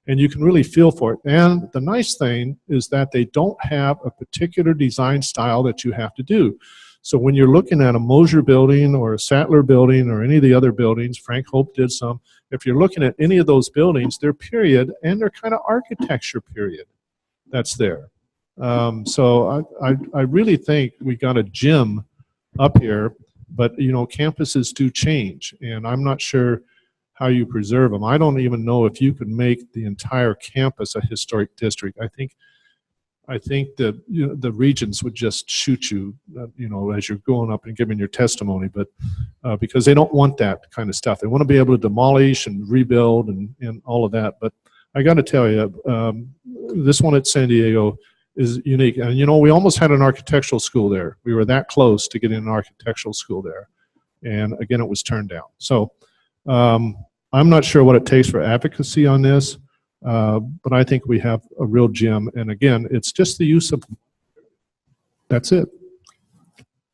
And you can really feel for it. And the nice thing is that they don't have a particular design style that you have to do. So when you're looking at a Moser building or a Sattler building or any of the other buildings, Frank Hope did some, if you're looking at any of those buildings, they're period, and they're kind of architecture period that's there. So I really think we got a gem up here, but campuses do change, and I'm not sure how you preserve them. I don't even know if you could make the entire campus a historic district. I think that the regents would just shoot you, as you're going up and giving your testimony, but because they don't want that kind of stuff. They want to be able to demolish and rebuild and all of that. But I got to tell you, this one at San Diego is unique. And we almost had an architectural school there. We were that close to getting an architectural school there, and again, it was turned down. So I'm not sure what it takes for advocacy on this. But I think we have a real gem, and again, it's just the use of. That's it.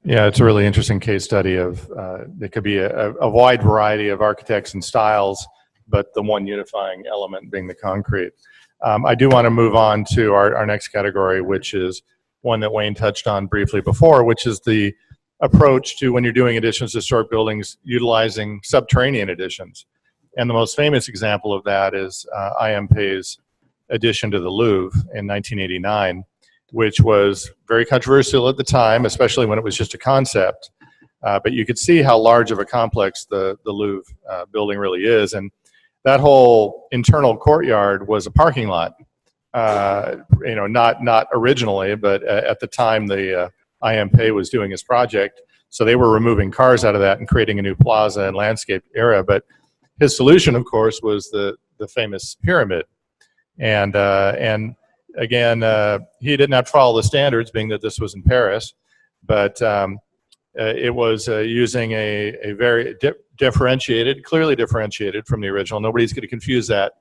Yeah, it's a really interesting case study of there could be a wide variety of architects and styles, but the one unifying element being the concrete. I do want to move on to our next category, which is one that Wayne touched on briefly before, which is the approach to when you're doing additions to historic buildings, utilizing subterranean additions. And the most famous example of that is I.M. Pei's addition to the Louvre in 1989, which was very controversial at the time, especially when it was just a concept. But you could see how large of a complex the Louvre building really is. And that whole internal courtyard was a parking lot. Not originally, but at the time the I.M. Pei was doing his project. So they were removing cars out of that and creating a new plaza and landscape area. But his solution, of course, was the famous pyramid. And again, he did not follow the standards, being that this was in Paris, but it was using a very differentiated, clearly differentiated from the original. Nobody's going to confuse that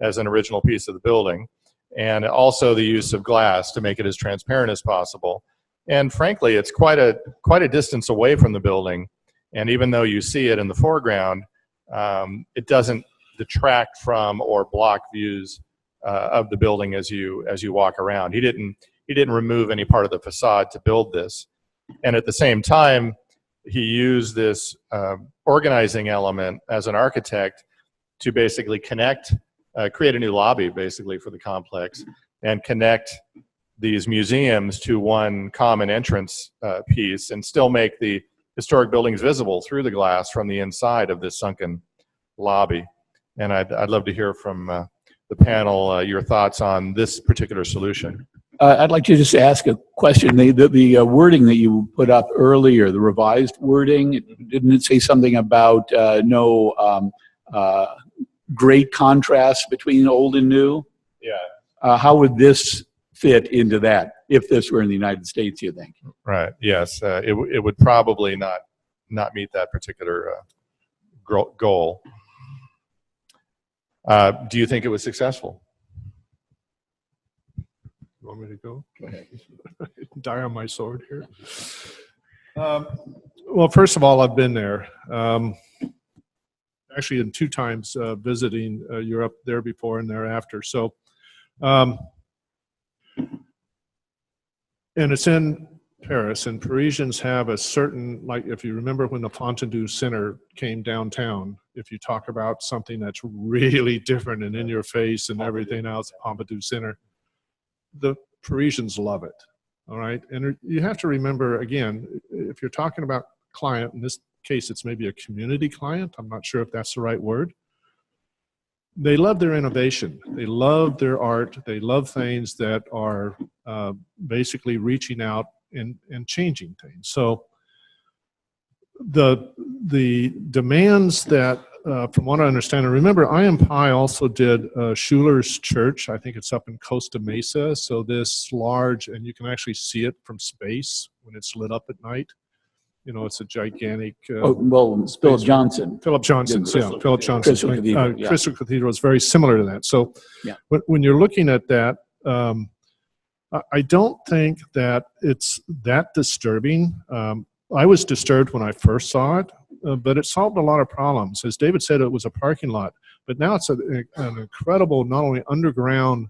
as an original piece of the building. And also the use of glass to make it as transparent as possible. And frankly, it's quite a distance away from the building. And even though you see it in the foreground, it doesn't detract from or block views of the building as you walk around. He didn't remove any part of the facade to build this. And at the same time, he used this organizing element as an architect to basically create a new lobby basically for the complex and connect these museums to one common entrance piece and still make the historic buildings visible through the glass from the inside of this sunken lobby. And I'd love to hear from the panel your thoughts on this particular solution. I'd like to just ask a question. The wording that you put up earlier, the revised wording, didn't it say something about no great contrast between old and new? Yeah. How would this fit into that if this were in the United States, you think? Right, yes. It would probably not meet that particular goal. Do you think it was successful? You want me to go? Go ahead. Die on my sword here. Well, first of all, I've been there. Actually, in 2 times visiting Europe, there before and thereafter. So, and it's in Paris, and Parisians have a certain, like, if you remember when the Fontainebleau Center came downtown, if you talk about something that's really different and in your face and everything else, Pompidou Center, the Parisians love it, all right? And you have to remember, again, if you're talking about client, in this case, it's maybe a community client, I'm not sure if that's the right word, they love their innovation. They love their art. They love things that are basically reaching out and changing things. So the demands that, from what I understand, and remember, I.M. Pei also did Schuller's Church. I think it's up in Costa Mesa. So this large, and you can actually see it from space when it's lit up at night. You know, it's a gigantic. Philip Johnson. Philip Johnson, yeah. Philip Johnson. Crystal Cathedral, yeah. Crystal Cathedral is very similar to that. So yeah. When you're looking at that, I don't think that it's that disturbing. I was disturbed when I first saw it, but it solved a lot of problems. As David said, it was a parking lot, but now it's an incredible, not only underground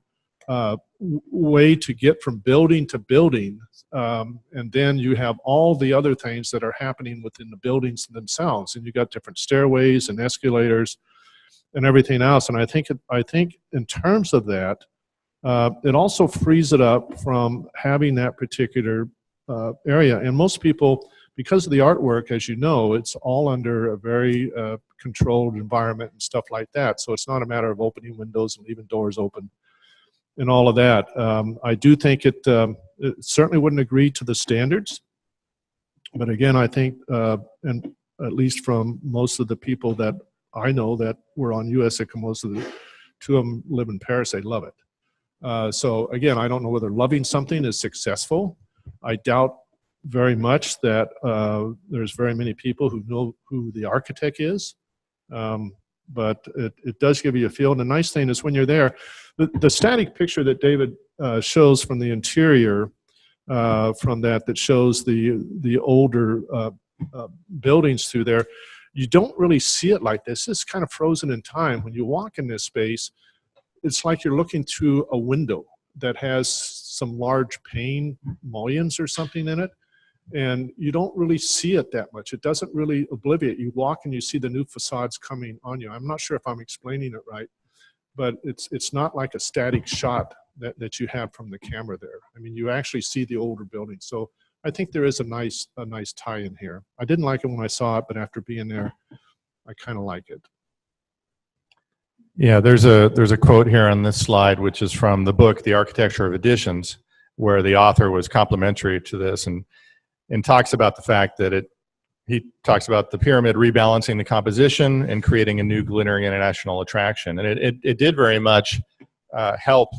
way to get from building to building, and then you have all the other things that are happening within the buildings themselves, and you got different stairways and escalators and everything else. And I think in terms of that, it also frees it up from having that particular area. And most people, because of the artwork, as you know, it's all under a very controlled environment and stuff like that. So it's not a matter of opening windows and leaving doors open and all of that. I do think it certainly wouldn't agree to the standards. But again, I think, and at least from most of the people that I know that were on USIC, most of the 2 of them live in Paris, they love it. So again, I don't know whether loving something is successful. I doubt very much that there's very many people who know who the architect is. But it does give you a feel. And the nice thing is when you're there, the static picture that David shows from the interior, from that shows the older buildings through there, you don't really see it like this. It's kind of frozen in time. When you walk in this space, it's like you're looking through a window that has some large pane mullions or something in it. And you don't really see it that much. It doesn't really obliviate. You walk and you see the new facades coming on you. I'm not sure if I'm explaining it right, but it's not like a static shot that you have from the camera there. I mean, you actually see the older buildings. So I think there is a nice tie in here. I didn't like it when I saw it, but after being there, I kind of like it. Yeah, there's a quote here on this slide, which is from the book, The Architecture of Additions, where the author was complimentary to this and talks about the fact that he talks about the pyramid rebalancing the composition and creating a new glittering international attraction. And it did very much help,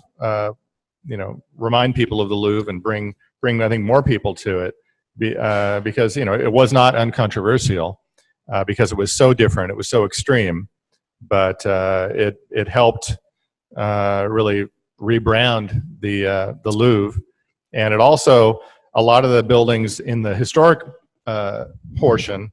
remind people of the Louvre and bring I think more people to it because, it was not uncontroversial because it was so different, it was so extreme, but it helped really rebrand the Louvre. And it also, a lot of the buildings in the historic portion,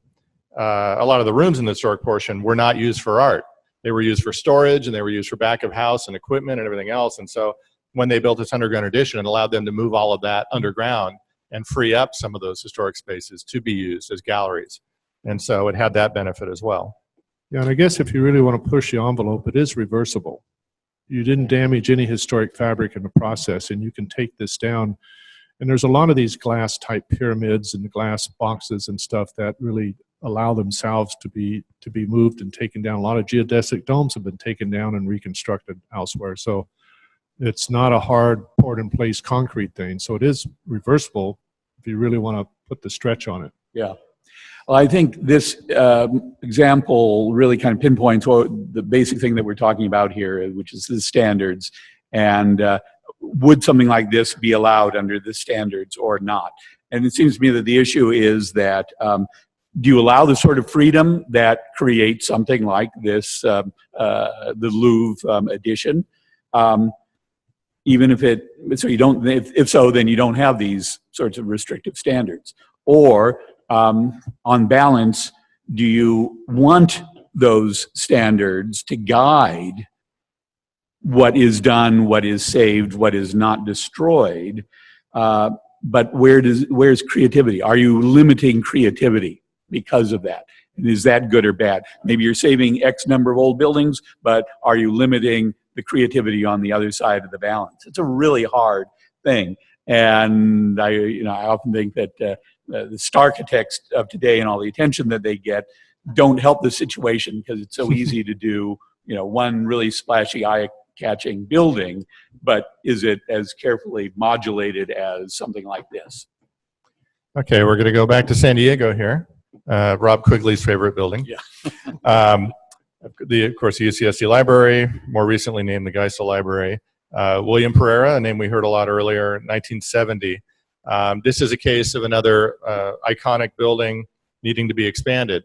a lot of the rooms in the historic portion were not used for art. They were used for storage and they were used for back of house and equipment and everything else. And so when they built this underground addition, it allowed them to move all of that underground and free up some of those historic spaces to be used as galleries. And so it had that benefit as well. Yeah, and I guess if you really want to push the envelope, it is reversible. You didn't damage any historic fabric in the process, and you can take this down. And there's a lot of these glass type pyramids and glass boxes and stuff that really allow themselves to be moved and taken down. A lot of geodesic domes have been taken down and reconstructed elsewhere. So it's not a hard poured in place concrete thing. So it is reversible if you really want to put the stretch on it. Yeah. Well, I think this example really kind of pinpoints the basic thing that we're talking about here, which is the standards. And would something like this be allowed under the standards or not? And it seems to me that the issue is that do you allow the sort of freedom that creates something like this, the Louvre edition? Even if so you don't, if so, then you don't have these sorts of restrictive standards. Or on balance, do you want those standards to guide what is done, what is saved, what is not destroyed? But where's creativity? Are you limiting creativity because of that? And is that good or bad? Maybe you're saving X number of old buildings, but are you limiting the creativity on the other side of the balance? It's a really hard thing. And I often think that the architects of today and all the attention that they get don't help the situation because it's so easy to do, one really splashy, eye-catching building, but is it as carefully modulated as something like this? Okay, we're going to go back to San Diego here. Rob Quigley's favorite building. Yeah. Of course, the UCSD Library, more recently named the Geisel Library. William Pereira, a name we heard a lot earlier, 1970. This is a case of another iconic building needing to be expanded.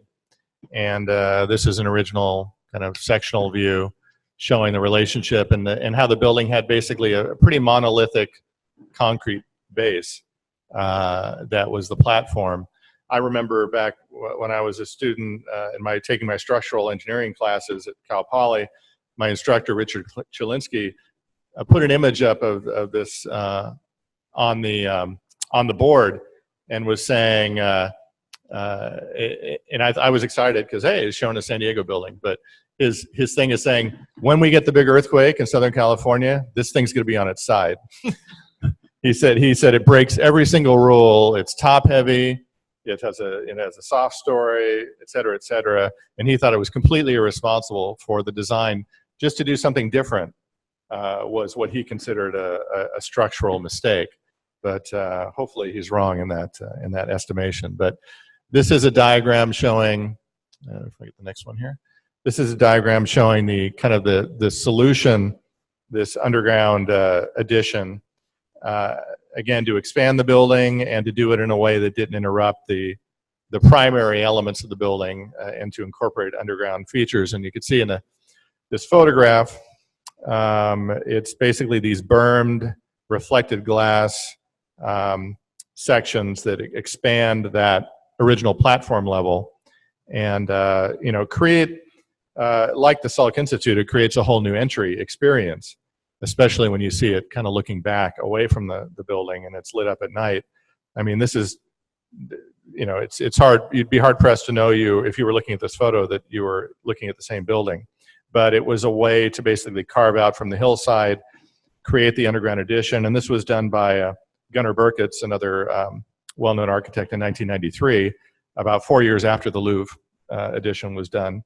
And this is an original kind of sectional view showing the relationship and how the building had basically a pretty monolithic concrete base that was the platform. I remember back when I was a student taking my structural engineering classes at Cal Poly, my instructor, Richard Chilinsky, put an image up of this on the board and was saying, and I was excited because, hey, it's showing a San Diego building, but his thing is saying, when we get the big earthquake in Southern California, this thing's going to be on its side. He said it breaks every single rule. It's top heavy. It has a soft story, et cetera, and he thought it was completely irresponsible for the design just to do something different. Was what he considered a structural mistake, but hopefully he's wrong in that estimation. But this is a diagram showing. If I get the next one here, this is a diagram showing the kind of the solution, this underground addition. Again, to expand the building and to do it in a way that didn't interrupt the primary elements of the building and to incorporate underground features. And you can see in this photograph, it's basically these bermed reflected glass sections that expand that original platform level and create, like the Salk Institute, it creates a whole new entry experience, especially when you see it kind of looking back away from the building and it's lit up at night. I mean, this is you know, it's hard, you'd be hard pressed to know if you were looking at this photo, that you were looking at the same building. But it was a way to basically carve out from the hillside, create the underground addition. And this was done by Gunnar Burkitz, another well-known architect, in 1993, about 4 years after the Louvre addition was done.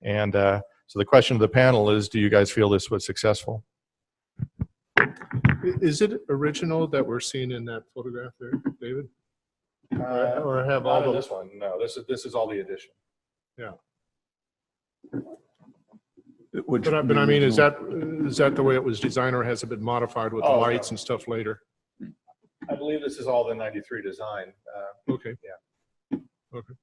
And so the question of the panel is, do you guys feel this was successful? Is it original that we're seeing in that photograph there, David? Or have all Not in the, this one, no. This is all the addition. yeah. Which But I mean, is that the way it was designed, or has it been modified with the lights and stuff later? I believe this is all the 93 design. Okay. Yeah. Okay.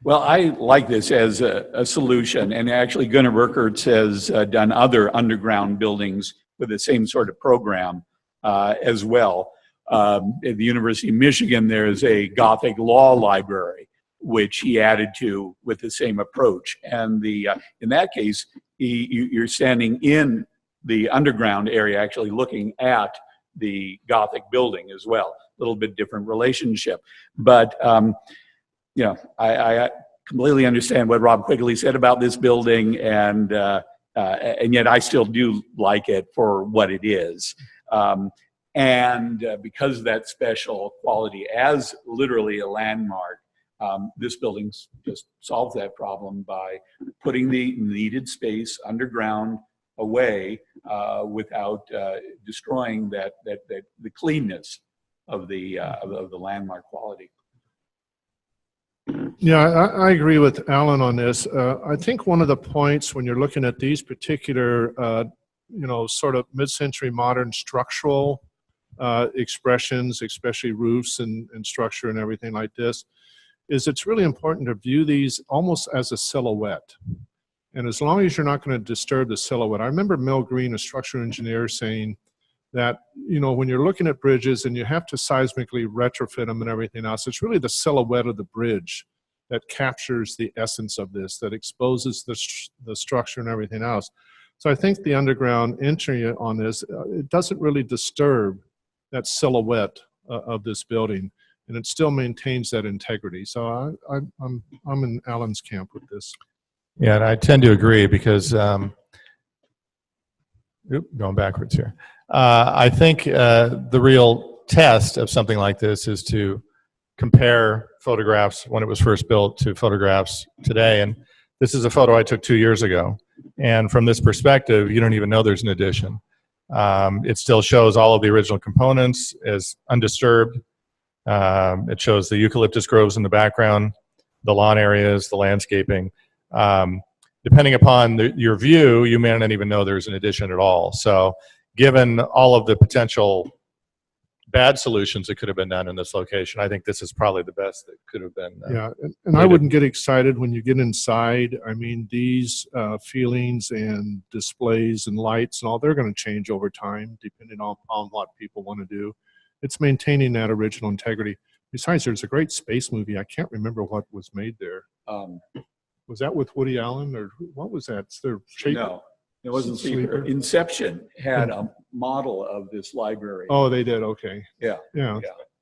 Well, I like this as a solution, and actually Gunnar Burkitz has done other underground buildings with the same sort of program as well. At the University of Michigan, there's a Gothic law library, which he added to with the same approach. And in that case, you're standing in the underground area, actually looking at the Gothic building as well. A little bit different relationship, but you know, I completely understand what Rob Quigley said about this building, and yet I still do like it for what it is. Because of that special quality as literally a landmark, this building just solves that problem by putting the needed space underground away without destroying the cleanness of the landmark quality. Yeah, I agree with Alan on this. I think one of the points when you're looking at these particular, you know, sort of mid-century modern structural expressions, especially roofs and structure and everything like this, is it's really important to view these almost as a silhouette. And as long as you're not going to disturb the silhouette. I remember Mel Green, a structural engineer, saying that, you know, when you're looking at bridges and you have to seismically retrofit them and everything else, it's really the silhouette of the bridge that captures the essence of this, that exposes the structure and everything else. So I think the underground entry on this, it doesn't really disturb that silhouette of this building, and it still maintains that integrity. So I'm in Alan's camp with this. Yeah, and I tend to agree because, going backwards here. I think the real test of something like this is to compare photographs when it was first built to photographs today. And this is a photo I took 2 years ago. And from this perspective, you don't even know there's an addition. It still shows all of the original components as undisturbed. It shows the eucalyptus groves in the background, the lawn areas, the landscaping. Depending upon your view, you may not even know there's an addition at all. So given all of the potential bad solutions that could have been done in this location, I think this is probably the best that could have been. Yeah, and I wouldn't get excited when you get inside. I mean, these feelings and displays and lights and all, they're going to change over time depending on what people want to do. It's maintaining that original integrity. Besides, there's a great space movie. I can't remember what was made there. Was that with Woody Allen, or what was that? No, it wasn't Sleeper. Inception had a model of this library. Oh, they did. Okay. Yeah.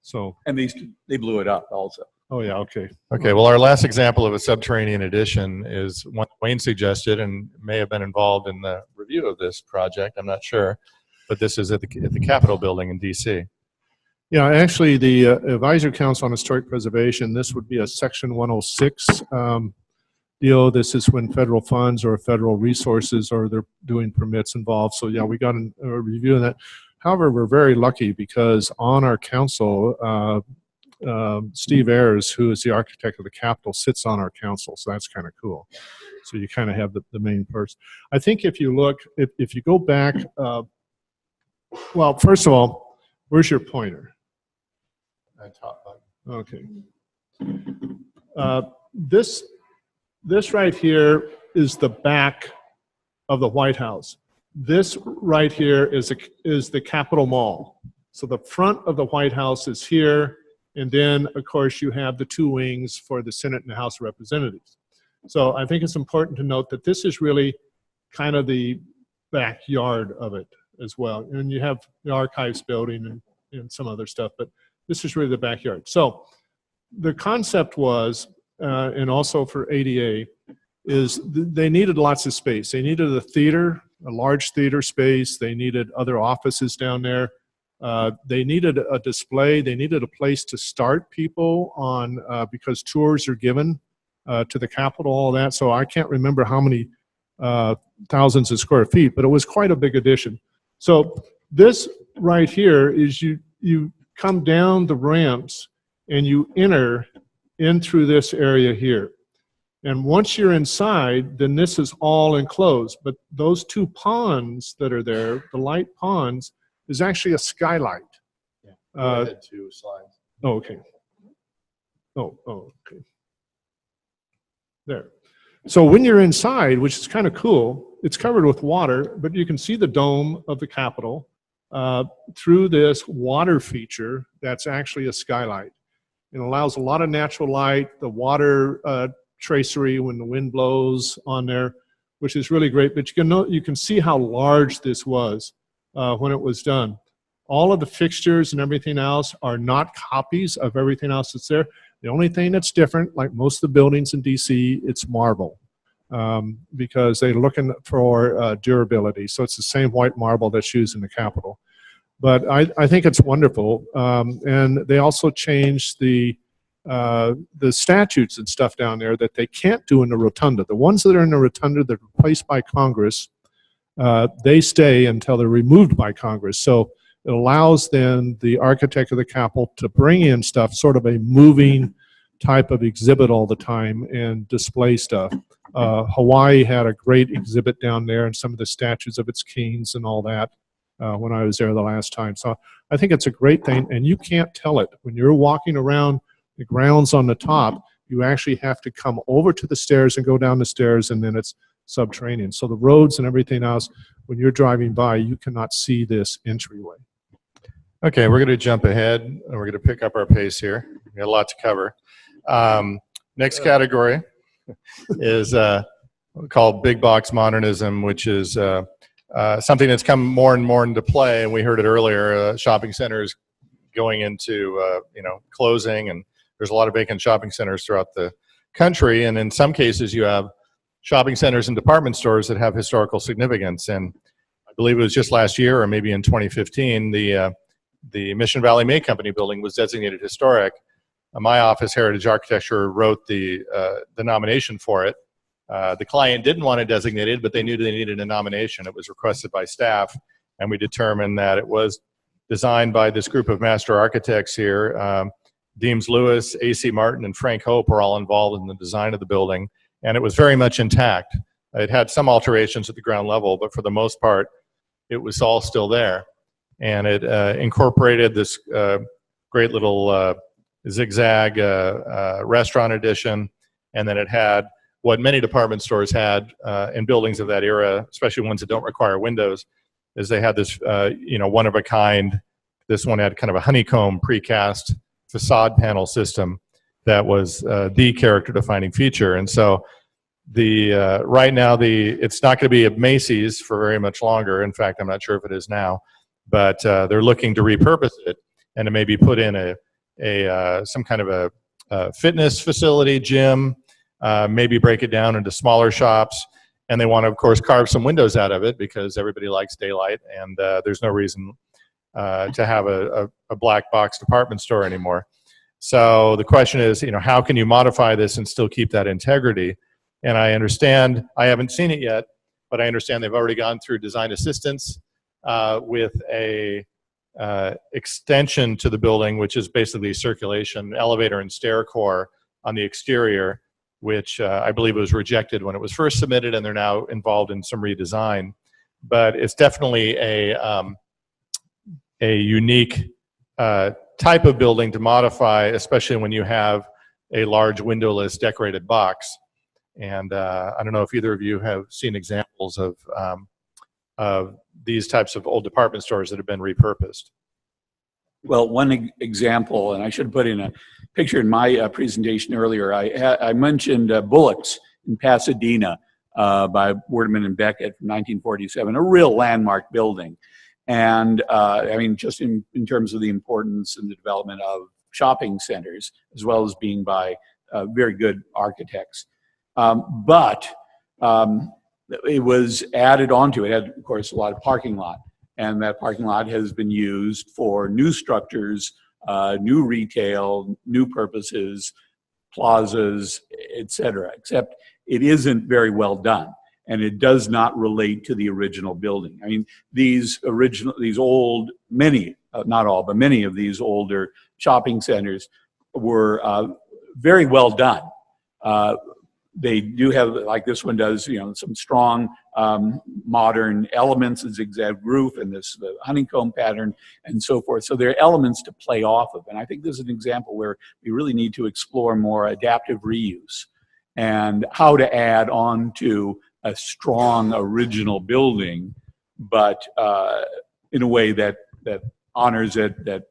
So. And they blew it up also. Oh yeah. Okay. Okay. Well, our last example of a subterranean addition is one Wayne suggested, and may have been involved in the review of this project. I'm not sure, but this is at the Capitol building in D.C. Yeah, actually, the Advisory Council on Historic Preservation, this would be a Section 106 deal. This is when federal funds or federal resources, or they're doing permits involved. So yeah, we got a review of that. However, we're very lucky because on our council, Steve Ayers, who is the architect of the Capitol, sits on our council. So that's kind of cool. So you kind of have the main person. I think if you look, if you go back, well, first of all, where's your pointer? Top button. Okay. This right here is the back of the White House. This right here is the Capitol Mall. So the front of the White House is here, and then of course you have the two wings for the Senate and the House of Representatives. So I think it's important to note that this is really kind of the backyard of it as well. And you have the archives building and some other stuff, but This is really the backyard. So the concept was, and also for ADA, is they needed lots of space. They needed a theater, a large theater space. They needed other offices down there. They needed a display. They needed a place to start people on, because tours are given to the Capitol, all that. So I can't remember how many thousands of square feet, but it was quite a big addition. So this right here is you come down the ramps and you enter in through this area here. And once you're inside, then this is all enclosed. But those two ponds that are there, the light ponds, is actually a skylight. Yeah. Go ahead, 2 slides. Oh, okay. Oh, okay. There. So when you're inside, which is kind of cool, it's covered with water, but you can see the dome of the Capitol through this water feature that's actually a skylight. It allows a lot of natural light, the water tracery when the wind blows on there, which is really great. But you can see how large this was when it was done. All of the fixtures and everything else are not copies of everything else that's there. The only thing that's different, like most of the buildings in DC, it's marble because they're looking for durability. So it's the same white marble that's used in the Capitol. But I think it's wonderful. And they also changed the statutes and stuff down there that they can't do in the rotunda. The ones that are in the rotunda that are replaced by Congress, they stay until they're removed by Congress. So it allows then the architect of the Capitol to bring in stuff, sort of a moving type of exhibit all the time and display stuff. Hawaii had a great exhibit down there and some of the statues of its kings and all that when I was there the last time. So I think it's a great thing, and you can't tell it. When you're walking around the grounds on the top, you actually have to come over to the stairs and go down the stairs, and then it's subterranean. So the roads and everything else, when you're driving by, you cannot see this entryway. Okay, we're going to jump ahead, and we're going to pick up our pace here. We got a lot to cover. Next category is called big box modernism, which is something that's come more and more into play. And we heard it earlier, shopping centers going into closing, and there's a lot of vacant shopping centers throughout the country. And in some cases, you have shopping centers and department stores that have historical significance. And I believe it was just last year, or maybe in 2015, the Mission Valley May Company building was designated historic. My office, Heritage Architecture, wrote the nomination for it. The client didn't want it designated, but they knew they needed a nomination. It was requested by staff, and we determined that it was designed by this group of master architects here. Deems Lewis, A.C. Martin, and Frank Hope were all involved in the design of the building, and it was very much intact. It had some alterations at the ground level, but for the most part, it was all still there. And it incorporated this great little zigzag restaurant addition, and then it had what many department stores had in buildings of that era, especially ones that don't require windows, is they had this one of a kind. This one had kind of a honeycomb precast facade panel system that was the character defining feature. And so right now it's not going to be at Macy's for very much longer. In fact, I'm not sure if it is now, but they're looking to repurpose it and to maybe put in some kind of a fitness facility, gym, maybe break it down into smaller shops. And they want to, of course, carve some windows out of it because everybody likes daylight, and there's no reason to have a black box department store anymore. So the question is, how can you modify this and still keep that integrity? And I understand, I haven't seen it yet, but I understand they've already gone through design assistance with a extension to the building, which is basically circulation, elevator and stair core on the exterior, which I believe was rejected when it was first submitted, and they're now involved in some redesign. But it's definitely a unique type of building to modify, especially when you have a large windowless decorated box. And I don't know if either of you have seen examples of these types of old department stores that have been repurposed. Well, one example, and I should have put in a picture in my presentation earlier, I mentioned Bullock's in Pasadena by Wordman and Beckett from 1947, a real landmark building. And I mean, just in terms of the importance and the development of shopping centers, as well as being by very good architects. But it was added onto it. It had, of course, a lot of parking lot. And that parking lot has been used for new structures, new retail, new purposes, plazas, etc. Except it isn't very well done. And it does not relate to the original building. I mean, these old, many, not all, but many of these older shopping centers were very well done. They do have, like this one does, you know, some strong modern elements, a zigzag roof and this honeycomb pattern and so forth. So there are elements to play off of. And I think this is an example where we really need to explore more adaptive reuse and how to add on to a strong original building, but in a way that honors it, that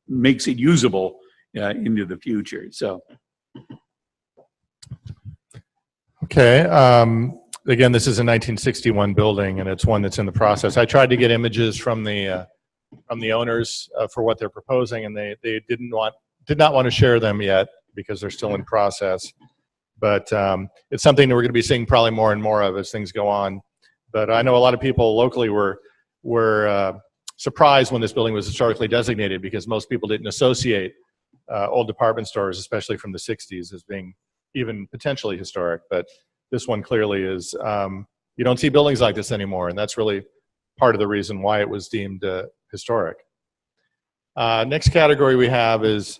makes it usable into the future. So. Okay. Again, this is a 1961 building, and it's one that's in the process. I tried to get images from the owners for what they're proposing, and they did not want to share them yet because they're still in process. But it's something that we're going to be seeing probably more and more of as things go on. But I know a lot of people locally were surprised when this building was historically designated, because most people didn't associate old department stores, especially from the 60s, as being even potentially historic. But this one clearly is. You don't see buildings like this anymore, and that's really part of the reason why it was deemed historic. Next category we have is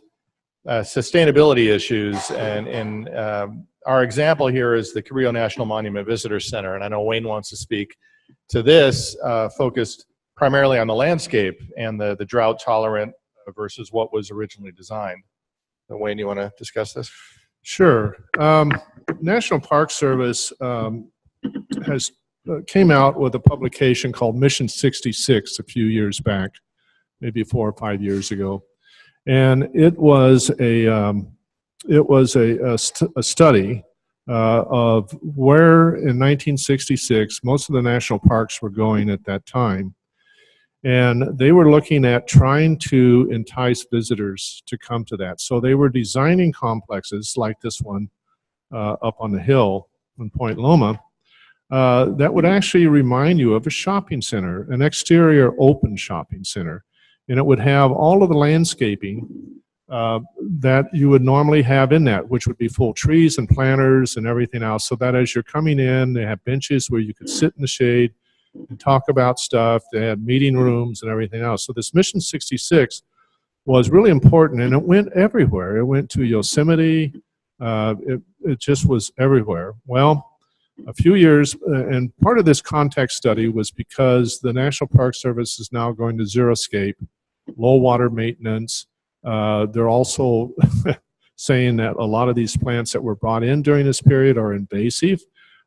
sustainability issues, and our example here is the Carrillo National Monument Visitor Center, and I know Wayne wants to speak to this, focused primarily on the landscape and the drought tolerant versus what was originally designed. So Wayne, you want to discuss this? Sure. National Park Service came out with a publication called Mission 66 a few years back, maybe 4 or 5 years ago, and it was a study of where in 1966 most of the national parks were going at that time. And they were looking at trying to entice visitors to come to that. So they were designing complexes like this one up on the hill in Point Loma that would actually remind you of a shopping center, an exterior open shopping center. And it would have all of the landscaping that you would normally have in that, which would be full trees and planters and everything else, so that as you're coming in, they have benches where you could sit in the shade and talk about stuff. They had meeting rooms and everything else. So this Mission 66 was really important, and it went everywhere. It went to Yosemite. It just was everywhere. Well, a few years, and part of this context study was because the National Park Service is now going to xeriscape, low water maintenance. They're also saying that a lot of these plants that were brought in during this period are invasive.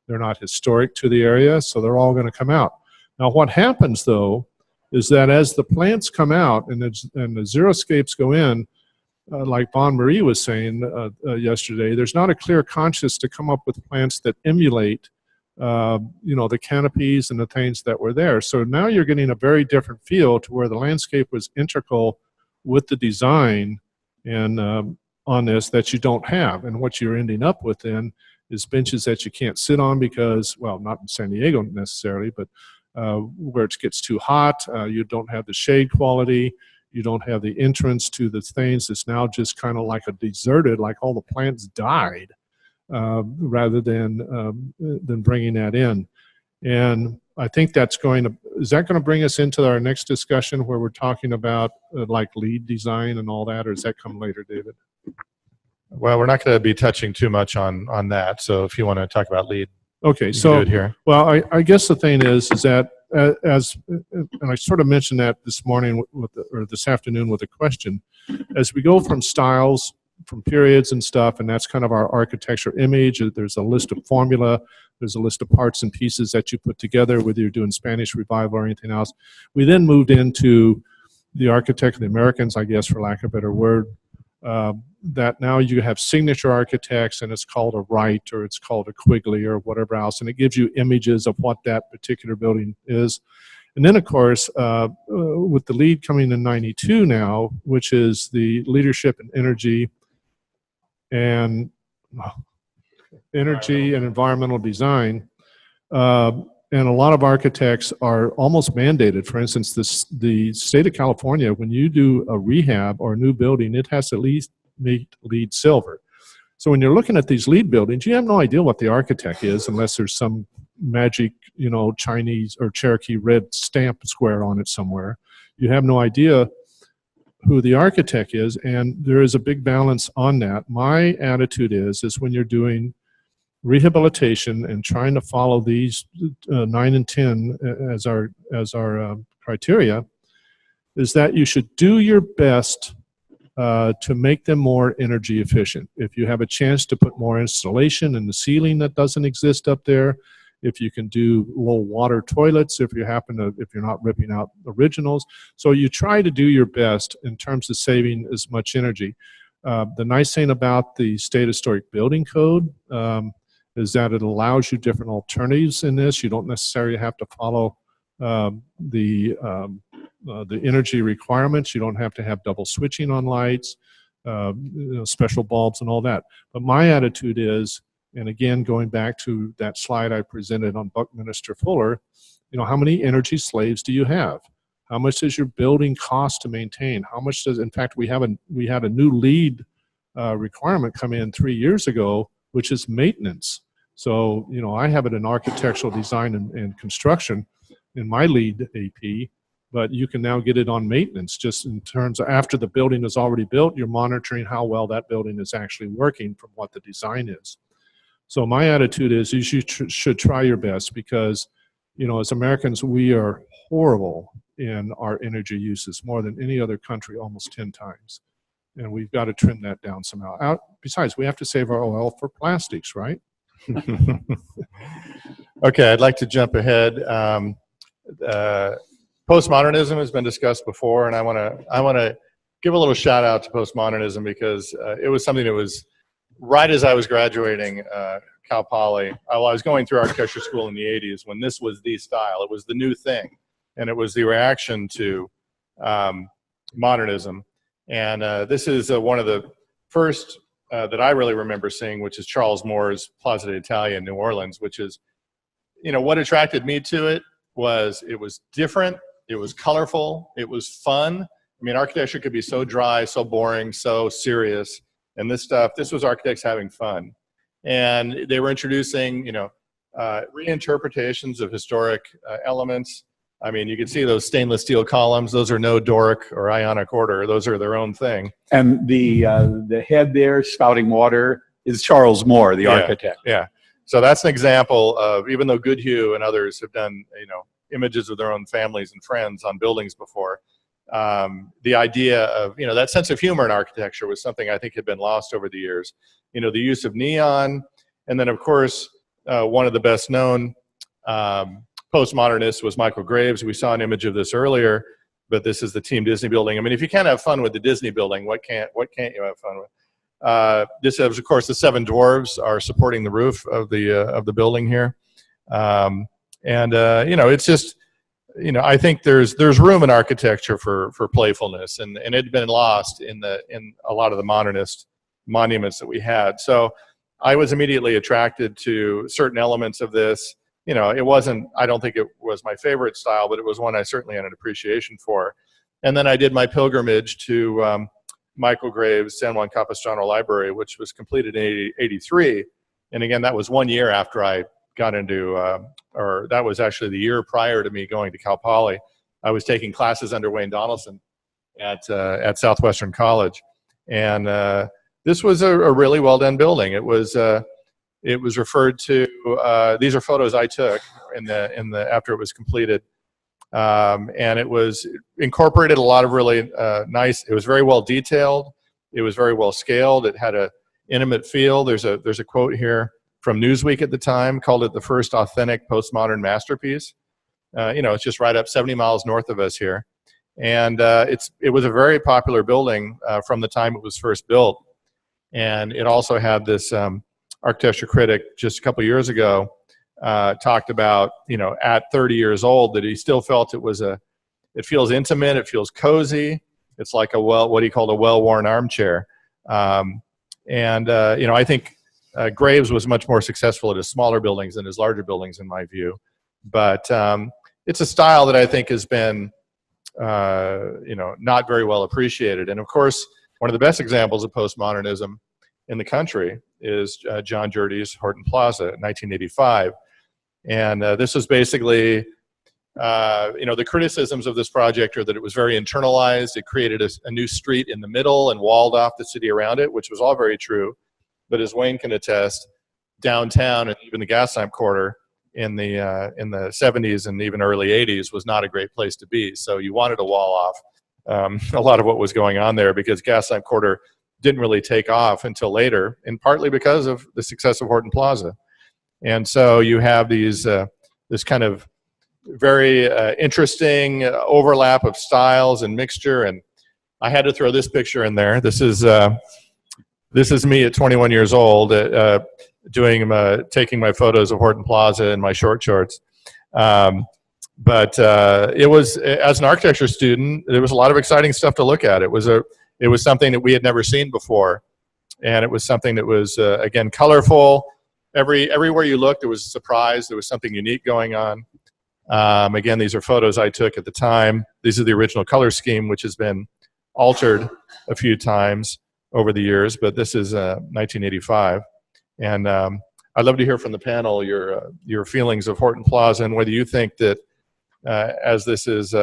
They're not historic to the area, so they're all going to come out. Now, what happens, though, is that as the plants come out and the xeriscapes go in, like Bon Marie was saying yesterday, there's not a clear conscience to come up with plants that emulate, the canopies and the things that were there. So now you're getting a very different feel to where the landscape was integral with the design and on this that you don't have. And what you're ending up with then is benches that you can't sit on because, well, not in San Diego necessarily, but where it gets too hot, you don't have the shade quality, you don't have the entrance to the things. It's now just kind of like a deserted, like all the plants died, rather than bringing that in. And I think that's is that going to bring us into our next discussion where we're talking about like LEED design and all that, or does that come later, David? Well, we're not going to be touching too much on that. So if you want to talk about LEED, okay. You So can do it here. Well, I guess the thing is that and I sort of mentioned that this morning or this afternoon with a question, as we go from styles, from periods and stuff, and that's kind of our architecture image. There's a list of formula. There's a list of parts and pieces that you put together, whether you're doing Spanish Revival or anything else. We then moved into the architect of the Americans, I guess, for lack of a better word, that now you have signature architects, and it's called a Wright or it's called a Quigley or whatever else, and it gives you images of what that particular building is. And then, of course, with the LEED coming in 92 now, which is the Leadership in Energy and Environmental Design, and a lot of architects are almost mandated. For instance, the state of California, when you do a rehab or a new building, it has to at least meet LEED Silver. So when you're looking at these LEED buildings, you have no idea what the architect is unless there's some magic, Chinese or Cherokee red stamp square on it somewhere. You have no idea who the architect is, and there is a big balance on that. My attitude is when you're doing rehabilitation and trying to follow these 9 and 10 as our criteria, is that you should do your best to make them more energy efficient. If you have a chance to put more insulation in the ceiling that doesn't exist up there, if you can do low water toilets, if you're not ripping out originals. So you try to do your best in terms of saving as much energy. The nice thing about the State Historic Building Code is that it allows you different alternatives in this. You don't necessarily have to follow the energy requirements. You don't have to have double switching on lights, special bulbs and all that. But my attitude is, and again, going back to that slide I presented on Buckminster Fuller, how many energy slaves do you have? How much does your building cost to maintain? How much does, in fact, we had a new LEED requirement come in 3 years ago, which is maintenance. So, I have it in architectural design and construction in my LEED AP, but you can now get it on maintenance just in terms of after the building is already built, you're monitoring how well that building is actually working from what the design is. So my attitude is you should try your best because, as Americans, we are horrible in our energy uses, more than any other country, almost 10 times. And we've got to trim that down somehow. Besides, we have to save our oil for plastics, right? Okay, I'd like to jump ahead. Postmodernism has been discussed before, and I want to give a little shout out to postmodernism because it was something that was right as I was graduating Cal Poly. I was going through architecture school in the 80s when this was the style. It was the new thing, and it was the reaction to modernism. And this is one of the first that I really remember seeing, which is Charles Moore's Plaza d'Italia in New Orleans, which is, what attracted me to it was different, it was colorful, it was fun. I mean, architecture could be so dry, so boring, so serious, and this was architects having fun. And they were introducing, reinterpretations of historic elements. I mean, you can see those stainless steel columns. Those are no Doric or Ionic order. Those are their own thing. And the head there spouting water is Charles Moore, the architect. Yeah. So that's an example of, even though Goodhue and others have done, images of their own families and friends on buildings before, the idea of, that sense of humor in architecture was something I think had been lost over the years. The use of neon, and then of course, one of the best known postmodernists was Michael Graves. We saw an image of this earlier, but this is the Team Disney building. I mean, if you can't have fun with the Disney building, what can't you have fun with? This is, of course, the 7 dwarves are supporting the roof of the building here, it's just, I think there's room in architecture for playfulness, and it had been lost in a lot of the modernist monuments that we had. So I was immediately attracted to certain elements of this. I don't think it was my favorite style, but it was one I certainly had an appreciation for. And then I did my pilgrimage to Michael Graves' San Juan Capistrano Library, which was completed in 83. And again, that was 1 year after I got into, or that was actually the year prior to me going to Cal Poly. I was taking classes under Wayne Donaldson at Southwestern College. And this was a really well done building. It was referred to, these are photos I took after it was completed. And it was incorporated a lot of really nice, it was very well detailed. It was very well scaled. It had a intimate feel. There's a quote here from Newsweek at the time, called it the first authentic postmodern masterpiece. It's just right up 70 miles north of us here. And it was a very popular building from the time it was first built. And it also had this architecture critic just a couple years ago talked about, at 30 years old, that he still felt it feels intimate, it feels cozy. It's like what he called a well-worn armchair. I think Graves was much more successful at his smaller buildings than his larger buildings, in my view. But it's a style that I think has been, not very well appreciated. And of course, one of the best examples of postmodernism in the country is John Jurdy's Horton Plaza in 1985. And this was basically, the criticisms of this project are that it was very internalized. It created a new street in the middle and walled off the city around it, which was all very true. But as Wayne can attest, downtown and even the Gaslamp Quarter in the 70s and even early 80s was not a great place to be. So you wanted to wall off a lot of what was going on there, because Gaslamp Quarter didn't really take off until later, and partly because of the success of Horton Plaza. And so you have this kind of very interesting overlap of styles and mixture. And I had to throw this picture in there. This is me at 21 years old, taking my photos of Horton Plaza in my short shorts. But it was, as an architecture student, there was a lot of exciting stuff to look at. It was something that we had never seen before, and it was something that was again colorful. Everywhere you looked, there was a surprise. There was something unique going on. Again, these are photos I took at the time. These are the original color scheme, which has been altered a few times over the years, but this is 1985. And I'd love to hear from the panel your feelings of Horton Plaza, and whether you think that as this is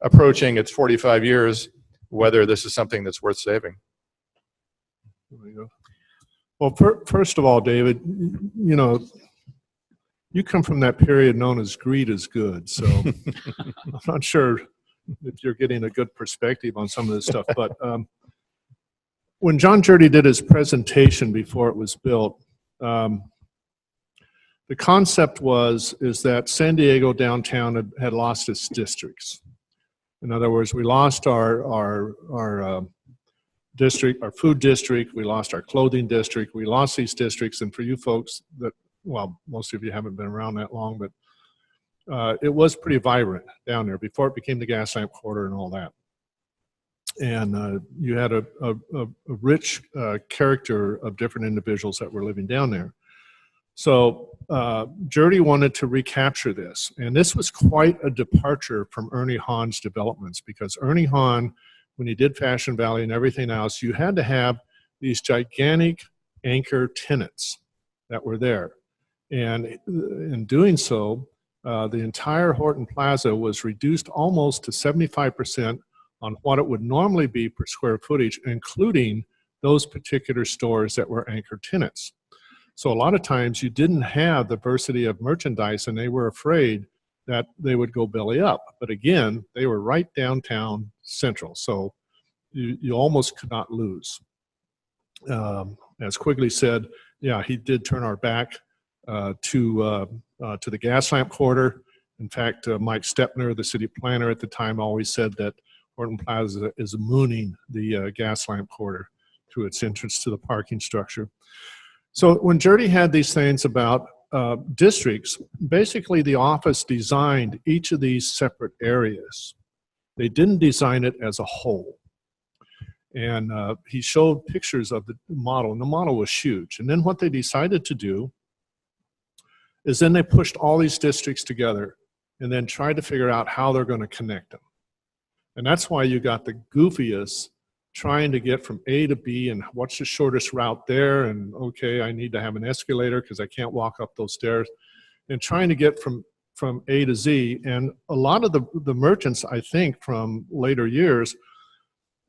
approaching its 45 years, whether this is something that's worth saving. There you go. Well, first of all, David, you come from that period known as greed is good, so I'm not sure if you're getting a good perspective on some of this stuff. But when John Jurdy did his presentation before it was built, the concept is that San Diego downtown had lost its districts. In other words, we lost our district, our food district, we lost our clothing district, we lost these districts. And for you folks that, well, most of you haven't been around that long, but it was pretty vibrant down there before it became the Gaslamp Quarter and all that. And you had a rich character of different individuals that were living down there. So Jurdy wanted to recapture this. And this was quite a departure from Ernie Hahn's developments, because Ernie Hahn, when he did Fashion Valley and everything else, you had to have these gigantic anchor tenants that were there. And in doing so, the entire Horton Plaza was reduced almost to 75% on what it would normally be per square footage, including those particular stores that were anchor tenants. So a lot of times you didn't have diversity of merchandise, and they were afraid that they would go belly up. But again, they were right downtown central, so you almost could not lose. As Quigley said, yeah, he did turn our back to the Gaslamp Quarter. In fact, Mike Stepner, the city planner at the time, always said that Horton Plaza is mooning the Gaslamp Quarter through its entrance to the parking structure. So when Jurdy had these things about districts, basically the office designed each of these separate areas. They didn't design it as a whole. And he showed pictures of the model, and the model was huge. And then what they decided to do is then they pushed all these districts together and then tried to figure out how they're going to connect them. And that's why you got the goofiest trying to get from A to B, and what's the shortest route there, and okay, I need to have an escalator because I can't walk up those stairs, and trying to get from A to Z. And a lot of the merchants, I think, from later years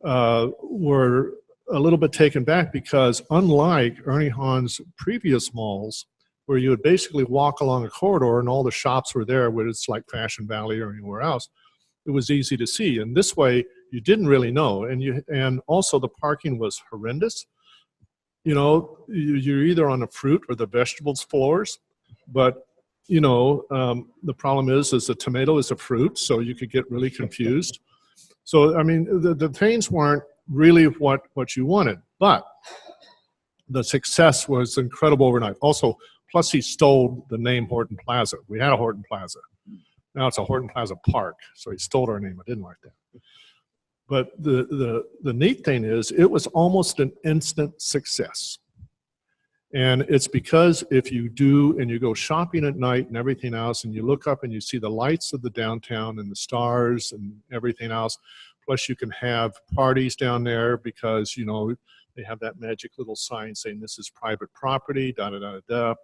were a little bit taken back, because unlike Ernie Hahn's previous malls, where you would basically walk along a corridor and all the shops were there, where it's like Fashion Valley or anywhere else, it was easy to see. And this way, you didn't really know. And also the parking was horrendous. You're either on the fruit or the vegetables floors, but the problem is the tomato is a fruit, so you could get really confused. So, I mean, the things weren't really what you wanted, but the success was incredible overnight. Also, Plus, he stole the name Horton Plaza. We had a Horton Plaza. Now it's a Horton Plaza Park, so he stole our name. I didn't like that. But the neat thing is, it was almost an instant success. And it's because if you do, and you go shopping at night and everything else, and you look up and you see the lights of the downtown and the stars and everything else, plus you can have parties down there because, you know, they have that magic little sign saying this is private property, da da da da.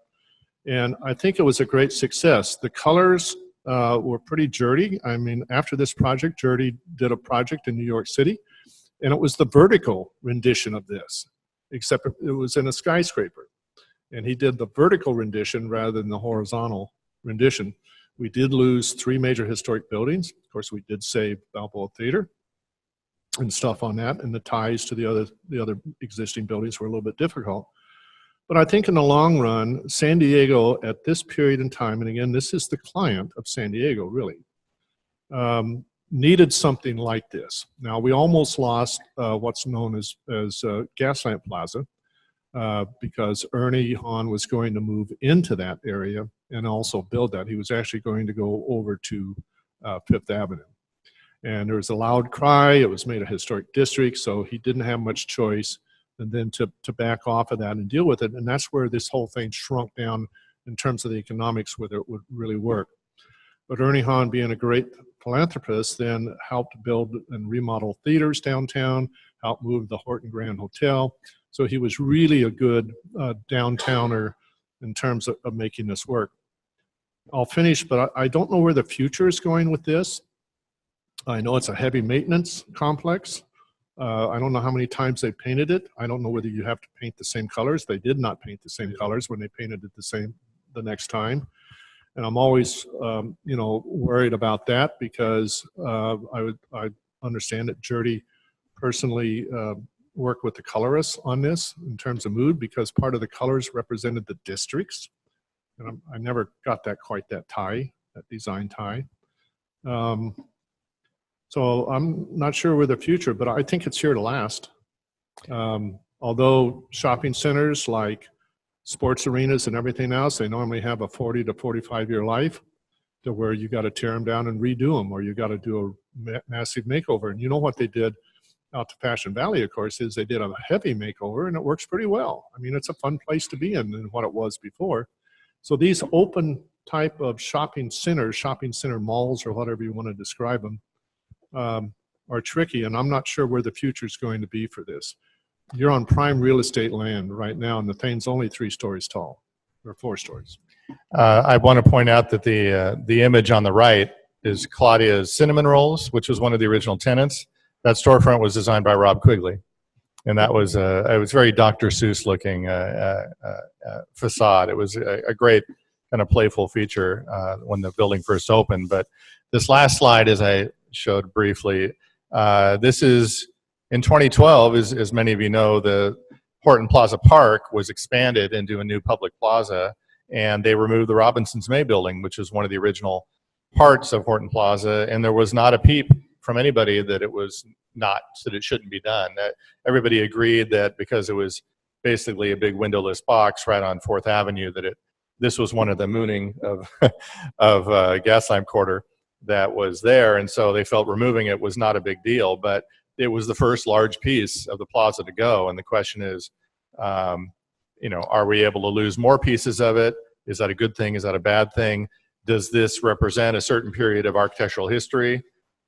And I think it was a great success. The colors were pretty dirty. I mean, after this project, Jurdy did a project in New York City, and it was the vertical rendition of this, except it was in a skyscraper. And he did the vertical rendition rather than the horizontal rendition. We did lose 3 major historic buildings. Of course, we did save Balboa Theater and stuff on that, and the ties to the other existing buildings were a little bit difficult. But I think in the long run, San Diego at this period in time, and again, this is the client of San Diego, really, needed something like this. Now, we almost lost what's known as Gaslamp Plaza because Ernie Hahn was going to move into that area and also build that. He was actually going to go over to Fifth Avenue. And there was a loud cry. It was made a historic district, so he didn't have much choice and then to back off of that and deal with it. And that's where this whole thing shrunk down in terms of the economics, whether it would really work. But Ernie Hahn, being a great philanthropist, then helped build and remodel theaters downtown, helped move the Horton Grand Hotel. So he was really a good downtowner in terms of making this work. I'll finish, but I don't know where the future is going with this. I know it's a heavy maintenance complex. I don't know how many times they painted it. I don't know whether you have to paint the same colors. They did not paint the same colors when they painted it the next time. And I'm always, you know, worried about that because I understand that Jurdy personally worked with the colorists on this in terms of mood because part of the colors represented the districts. And I never got that quite that design tie. So I'm not sure where the future, but I think it's here to last. Although shopping centers like sports arenas and everything else, they normally have a 40 to 45 year life to where you got to tear them down and redo them, or you got to do a massive makeover. And you know what they did out to Fashion Valley, of course, is they did a heavy makeover and it works pretty well. I mean, it's a fun place to be in than what it was before. So these open type of shopping centers, shopping center malls, or whatever you want to describe them, are tricky, and I'm not sure where the future is going to be for this. You're on prime real estate land right now, and the thing's only 3 stories tall, or 4 stories. I want to point out that the image on the right is Claudia's Cinnamon Rolls, which was one of the original tenants. That storefront was designed by Rob Quigley, and that was it was very Dr. Seuss looking facade. It was a great kind of playful feature when the building first opened. But this last slide, as I showed briefly, this is in 2012, as many of you know, the Horton Plaza Park was expanded into a new public plaza, and they removed the Robinson's May building, which was one of the original parts of Horton Plaza, and there was not a peep from anybody that it was not, that it shouldn't be done. That everybody agreed that because it was basically a big windowless box right on 4th Avenue, that this was one of the mooning of Gaslamp Quarter that was there, and so they felt removing it was not a big deal, but it was the first large piece of the plaza to go, and the question is, you know, are we able to lose more pieces of it? Is that a good thing? Is that a bad thing? Does this represent a certain period of architectural history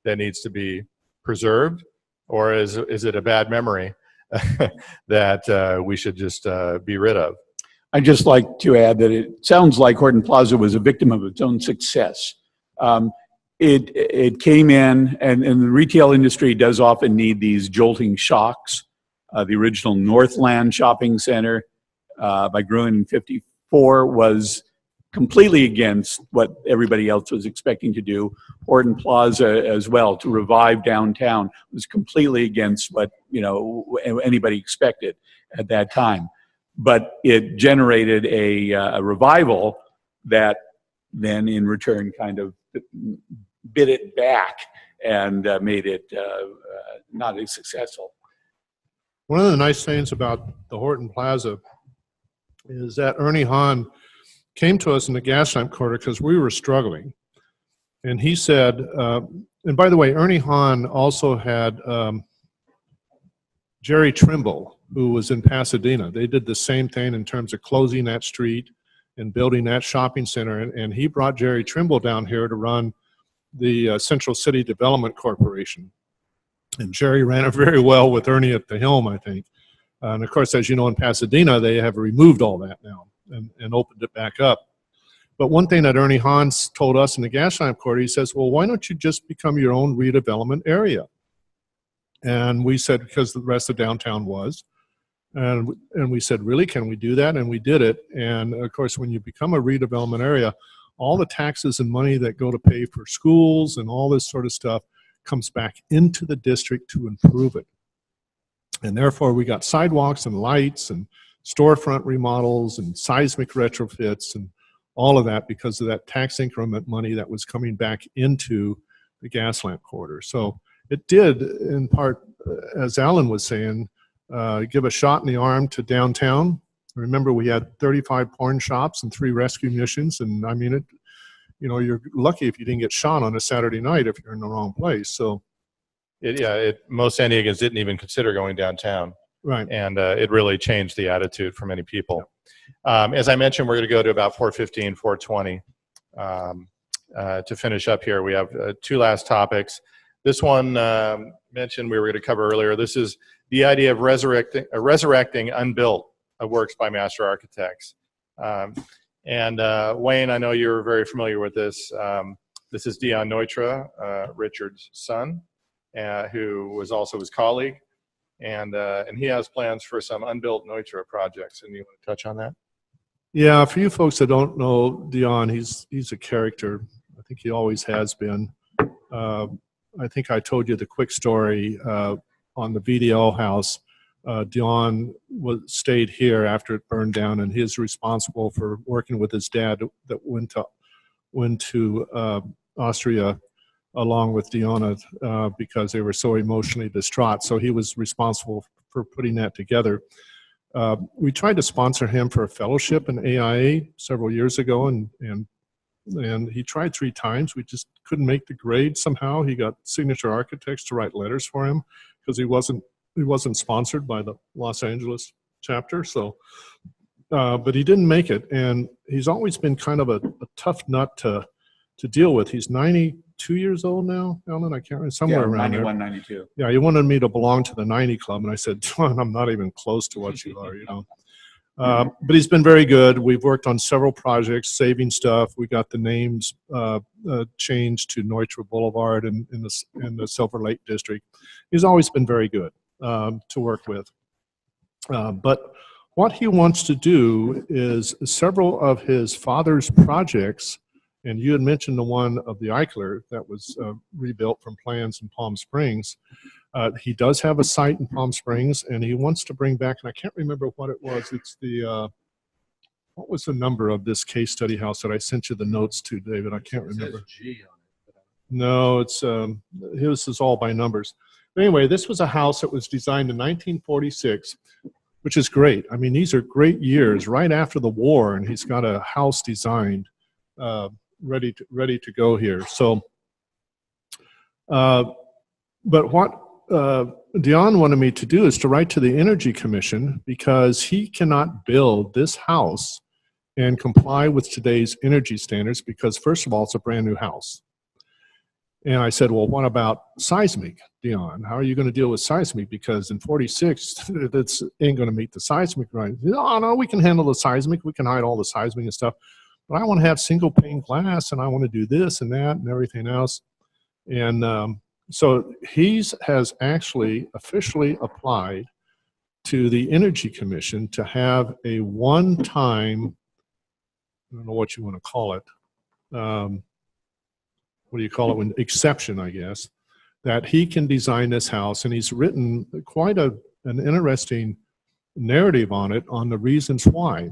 that needs to be preserved, or is it a bad memory that we should just be rid of? I'd just like to add that it sounds like Horton Plaza was a victim of its own success. It came in, and the retail industry does often need these jolting shocks. The original Northland Shopping Center by Gruen in '54 was completely against what everybody else was expecting to do. Horton Plaza as well, to revive downtown, was completely against what, you know, anybody expected at that time. But it generated a revival that then in return kind of bit it back and made it not as successful. One of the nice things about the Horton Plaza is that Ernie Hahn came to us in the gas lamp corridor because we were struggling. And he said, and by the way, Ernie Hahn also had Jerry Trimble, who was in Pasadena. They did the same thing in terms of closing that street and building that shopping center. And he brought Jerry Trimble down here to run the Central City Development Corporation. And Jerry ran it very well with Ernie at the helm, I think. And of course, as you know, in Pasadena, they have removed all that now and opened it back up. But one thing that Ernie Hans told us in the gas lamp corridor, he says, well, why don't you just become your own redevelopment area? And we said, because the rest of downtown was. And we said, really, can we do that? And we did it. And of course, when you become a redevelopment area, all the taxes and money that go to pay for schools and all this sort of stuff comes back into the district to improve it. And therefore, we got sidewalks and lights and storefront remodels and seismic retrofits and all of that because of that tax increment money that was coming back into the gas lamp corridor. So it did, in part, as Alan was saying, give a shot in the arm to downtown. Remember, we had 35 porn shops and 3 rescue missions, and I mean, you're lucky if you didn't get shot on a Saturday night if you're in the wrong place. So, most San Diegans didn't even consider going downtown, right? And it really changed the attitude for many people. As I mentioned, we're going to go to about 4:15, 4:20 to finish up here. We have 2 last topics. This one mentioned we were going to cover earlier. This is the idea of resurrecting unbuilt works by master architects. Wayne, I know you're very familiar with this. This is Dion Neutra, Richard's son, who was also his colleague. And he has plans for some unbuilt Neutra projects. And you want to touch on that? Yeah, for you folks that don't know Dion, he's a character. I think he always has been. I think I told you the quick story on the VDL house. Dion stayed here after it burned down, and he's responsible for working with his dad that went to Austria along with Diona because they were so emotionally distraught. So he was responsible for putting that together. We tried to sponsor him for a fellowship in AIA several years ago, and he tried 3 times. We just couldn't make the grade somehow. He got Signature Architects to write letters for him because he wasn't sponsored by the Los Angeles chapter. So, but he didn't make it, and he's always been kind of a tough nut to deal with. He's 92 years old now, Alan. I can't remember, somewhere around 91, there. 92. Yeah, he wanted me to belong to the 90 Club, and I said, John, I'm not even close to what you are, you know. But he's been very good. We've worked on several projects, saving stuff. We got the names changed to Neutra Boulevard in the Silver Lake District. He's always been very good to work with. But what he wants to do is several of his father's projects, and you had mentioned the one of the Eichler that was rebuilt from plans in Palm Springs. He does have a site in Palm Springs, and he wants to bring back, and I can't remember what it was. It's the, what was the number of this case study house that I sent you the notes to, David? I can't remember. No, it's, his is all by numbers. But anyway, this was a house that was designed in 1946, which is great. I mean, these are great years, right after the war, and he's got a house designed, ready to go here. So, but what Dion wanted me to do is to write to the Energy Commission because he cannot build this house and comply with today's energy standards because, first of all, it's a brand new house. And I said, well, what about seismic, Dion? How are you going to deal with seismic? Because in 46, that's ain't going to meet the seismic, right? No, we can handle the seismic. We can hide all the seismic and stuff. But I want to have single pane glass, and I want to do this and that and everything else. And so he has actually officially applied to the Energy Commission to have a one-time, I don't know what you want to call it, what do you call it, when exception, I guess, that he can design this house. And he's written quite an interesting narrative on it, on the reasons why.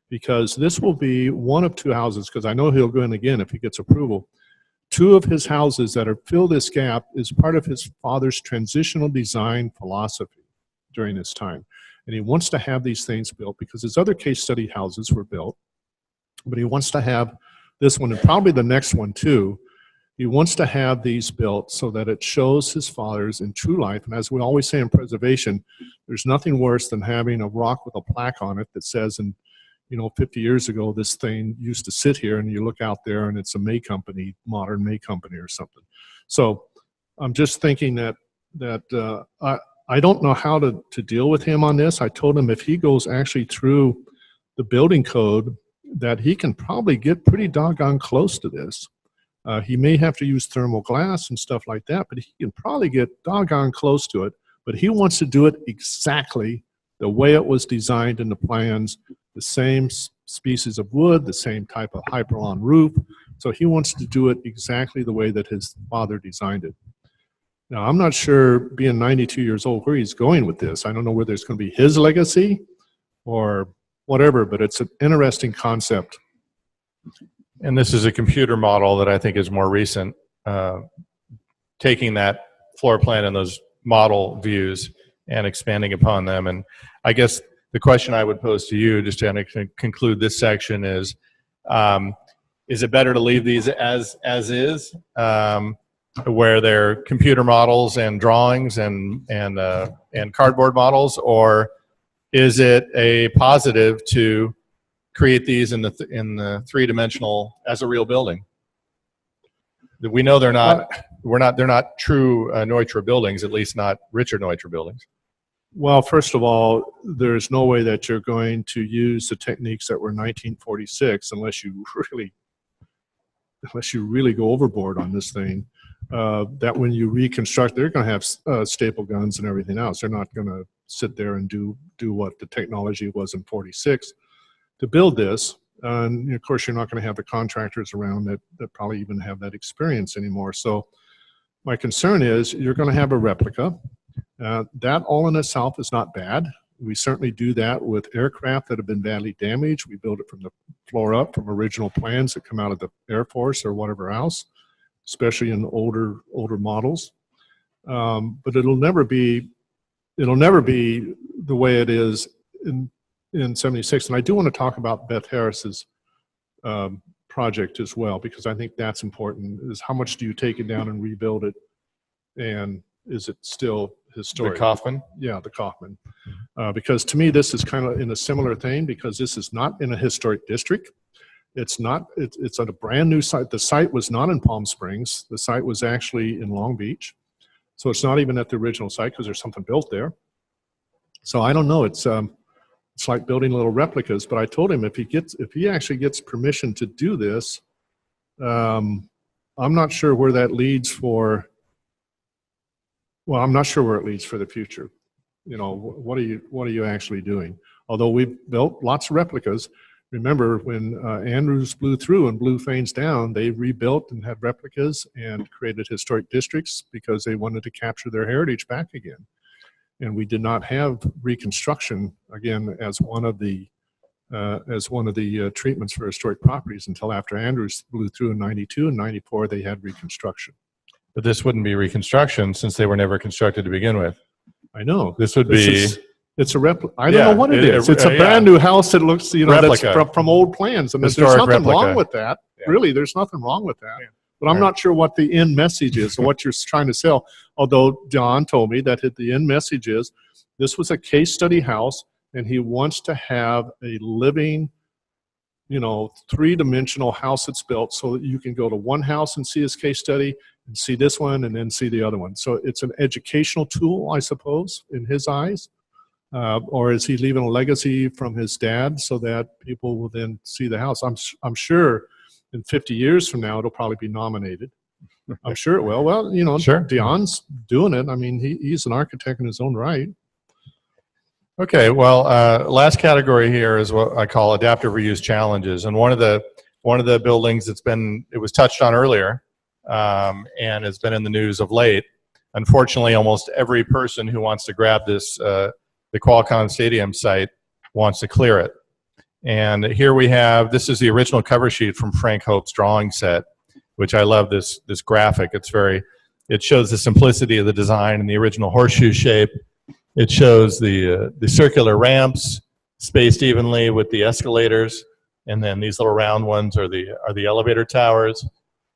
Because this will be one of 2 houses, because I know he'll go in again if he gets approval. 2 of his houses that fill this gap is part of his father's transitional design philosophy during this time. And he wants to have these things built because his other case study houses were built. but he wants to have this one and probably the next one too. He wants to have these built so that it shows his fathers in true life. And as we always say in preservation, there's nothing worse than having a rock with a plaque on it that says, and 50 years ago, this thing used to sit here, and you look out there and it's a May Company, modern May Company or something. So I'm just thinking that I don't know how to deal with him on this. I told him if he goes actually through the building code, that he can probably get pretty doggone close to this. He may have to use thermal glass and stuff like that, but he can probably get doggone close to it. But he wants to do it exactly the way it was designed in the plans, the same species of wood, the same type of hyperlon roof. So he wants to do it exactly the way that his father designed it. Now, I'm not sure, being 92 years old, where he's going with this. I don't know whether it's going to be his legacy or whatever, but it's an interesting concept. And this is a computer model that I think is more recent, taking that floor plan and those model views and expanding upon them. And I guess the question I would pose to you, just to conclude this section, is it better to leave these as is, where they're computer models and drawings and cardboard models, or is it a positive to create these in the three-dimensional as a real building? We know they're not. They're not true Neutra buildings, at least not Richard Neutra buildings. Well, first of all, there's no way that you're going to use the techniques that were 1946 unless you really go overboard on this thing. That when you reconstruct, they're going to have staple guns and everything else. They're not going to sit there and do what the technology was in 46 to build this. And of course, you're not going to have the contractors around that probably even have that experience anymore. So my concern is you're going to have a replica. That all in itself is not bad. We certainly do that with aircraft that have been badly damaged. We build it from the floor up, from original plans that come out of the Air Force or whatever else, especially in older models. But it'll never be the way it is in 76. And I do want to talk about Beth Harris's project as well, because I think that's important, is how much do you take it down and rebuild it, and is it still historic? The Kaufman? Yeah, the Kaufman. Because to me, this is kind of in a similar thing, because this is not in a historic district. It's at a brand new site. The site was not in Palm Springs. The site was actually in Long Beach. So it's not even at the original site because there's something built there. So I don't know. It's like building little replicas. But I told him if he actually gets permission to do this, I'm not sure where that leads for. Well, I'm not sure where it leads for the future. What are you actually doing? Although we've built lots of replicas. Remember when Andrews blew through and blew things down, they rebuilt and had replicas and created historic districts because they wanted to capture their heritage back again. And we did not have reconstruction again as one of the treatments for historic properties until after Andrews blew through in 92 and 94. They had reconstruction. But this wouldn't be reconstruction since they were never constructed to begin with. I know. This would be. It's a replica. I don't know what it is. It's a brand new house that looks, that's from old plans. And there's nothing wrong with that. Yeah. Really, there's nothing wrong with that. Yeah. But I'm not sure what the end message is or what you're trying to sell. Although John told me that the end message is this was a case study house, and he wants to have a living, three-dimensional house that's built so that you can go to one house and see his case study and see this one and then see the other one. So it's an educational tool, I suppose, in his eyes. Or is he leaving a legacy from his dad so that people will then see the house? I'm sure in 50 years from now, it'll probably be nominated. I'm sure it will. Well, sure. Dion's doing it. I mean, he's an architect in his own right. Okay, well, last category here is what I call adaptive reuse challenges. And one of the buildings it was touched on earlier, and it's been in the news of late. Unfortunately, almost every person who wants to grab this, the Qualcomm Stadium site, wants to clear it. And here we have, this is the original cover sheet from Frank Hope's drawing set, which I love this graphic. It shows the simplicity of the design and the original horseshoe shape. It shows the circular ramps spaced evenly with the escalators. and then these little round ones are the elevator towers.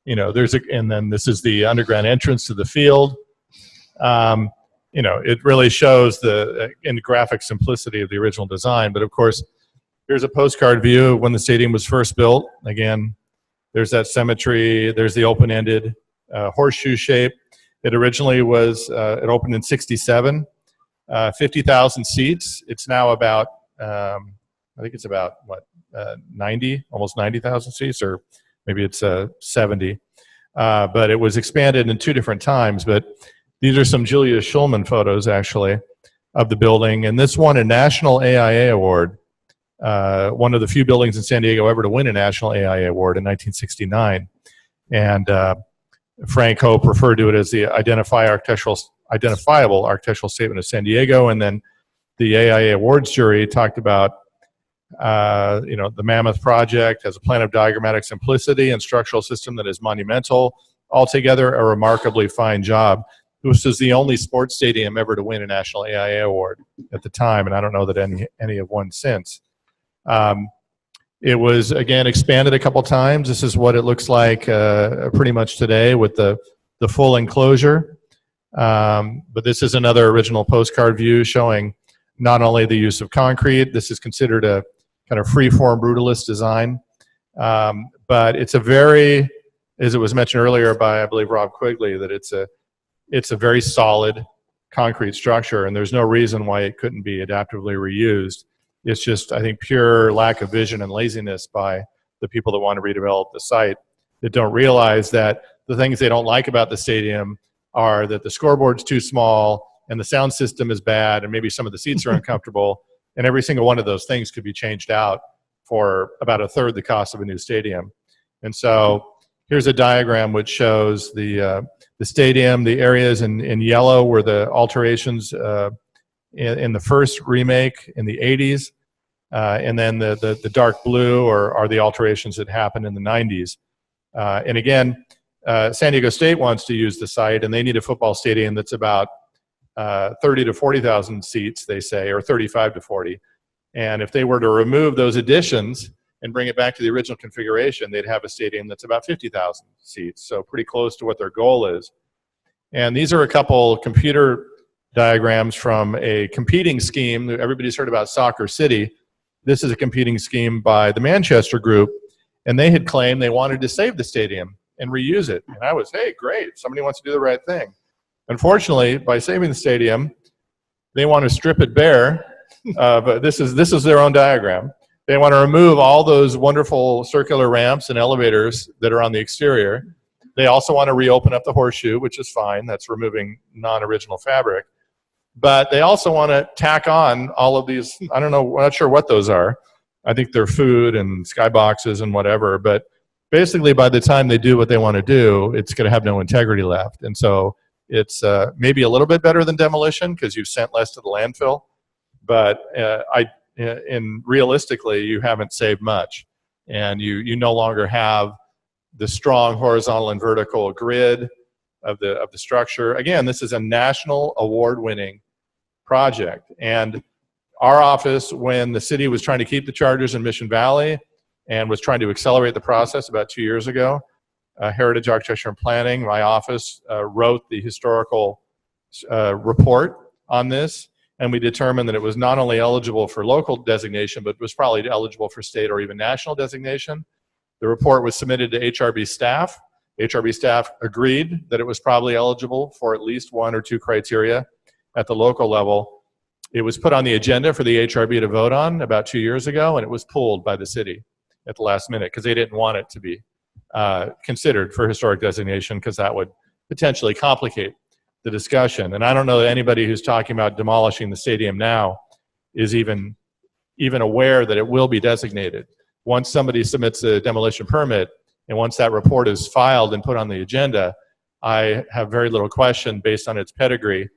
You know, and then this is the underground entrance to the field. You know, it really shows in graphic simplicity of the original design. But of course, here's a postcard view of when the stadium was first built. Again, there's that symmetry. There's the open-ended horseshoe shape. It originally was, it opened in '67, 50,000 seats. It's now about, I think it's about, what, 90, almost 90,000 seats, or maybe it's 70. But it was expanded in 2 different times. But these are some Julius Schulman photos, actually, of the building. And this won a National AIA Award, one of the few buildings in San Diego ever to win a National AIA Award in 1969. And Frank Hope referred to it as the identifiable architectural statement of San Diego. And then the AIA Awards jury talked about, you know, the Mammoth Project has a plan of diagrammatic simplicity and structural system that is monumental. Altogether, a remarkably fine job. This was the only sports stadium ever to win a National AIA Award at the time, and I don't know that any have won since. It was, again, expanded a couple times. This is what it looks like pretty much today with the full enclosure. But this is another original postcard view showing not only the use of concrete. This is considered a kind of free-form brutalist design. But it's a very, as it was mentioned earlier by, I believe, Rob Quigley, that it's a very solid concrete structure, and there's no reason why it couldn't be adaptively reused. It's just, I think, pure lack of vision and laziness by the people that want to redevelop the site that don't realize that the things they don't like about the stadium are that the scoreboard's too small and the sound system is bad and maybe some of the seats are uncomfortable, and every single one of those things could be changed out for about 1/3 the cost of a new stadium. And so here's a diagram which shows the stadium. The areas in yellow were the alterations in the first remake in the 80s. And then the dark blue are the alterations that happened in the 90s. And again, San Diego State wants to use the site, and they need a football stadium that's about 30 to 40,000 seats, they say, or 35 to 40. And if they were to remove those additions and bring it back to the original configuration, they'd have a stadium that's about 50,000 seats, so pretty close to what their goal is. And these are a couple computer diagrams from a competing scheme. Everybody's heard about Soccer City. This is a competing scheme by the Manchester Group, and they had claimed they wanted to save the stadium and reuse it. And I was, hey, great, somebody wants to do the right thing. Unfortunately, by saving the stadium, they want to strip it bare, but this is their own diagram. They want to remove all those wonderful circular ramps and elevators that are on the exterior. They also want to reopen up the horseshoe, which is fine. That's removing non-original fabric. But they also want to tack on all of these, I don't know, I'm not sure what those are. I think they're food and skyboxes and whatever. But basically, by the time they do what they want to do, it's going to have no integrity left. And so it's maybe a little bit better than demolition because you've sent less to the landfill. But realistically, you haven't saved much. And you no longer have the strong horizontal and vertical grid of the structure. Again, this is a national award-winning project. And our office, when the city was trying to keep the Chargers in Mission Valley and was trying to accelerate the process about 2 years ago, Heritage Architecture and Planning, my office, wrote the historical report on this, and we determined that it was not only eligible for local designation, but was probably eligible for state or even national designation. The report was submitted to HRB staff. HRB staff agreed that it was probably eligible for at least 1 or 2 criteria at the local level. It was put on the agenda for the HRB to vote on about 2 years ago, and it was pulled by the city at the last minute because they didn't want it to be considered for historic designation because that would potentially complicate the discussion. And I don't know that anybody who's talking about demolishing the stadium now is even aware that it will be designated. Once somebody submits a demolition permit, and once that report is filed and put on the agenda, I have very little question based on its pedigree,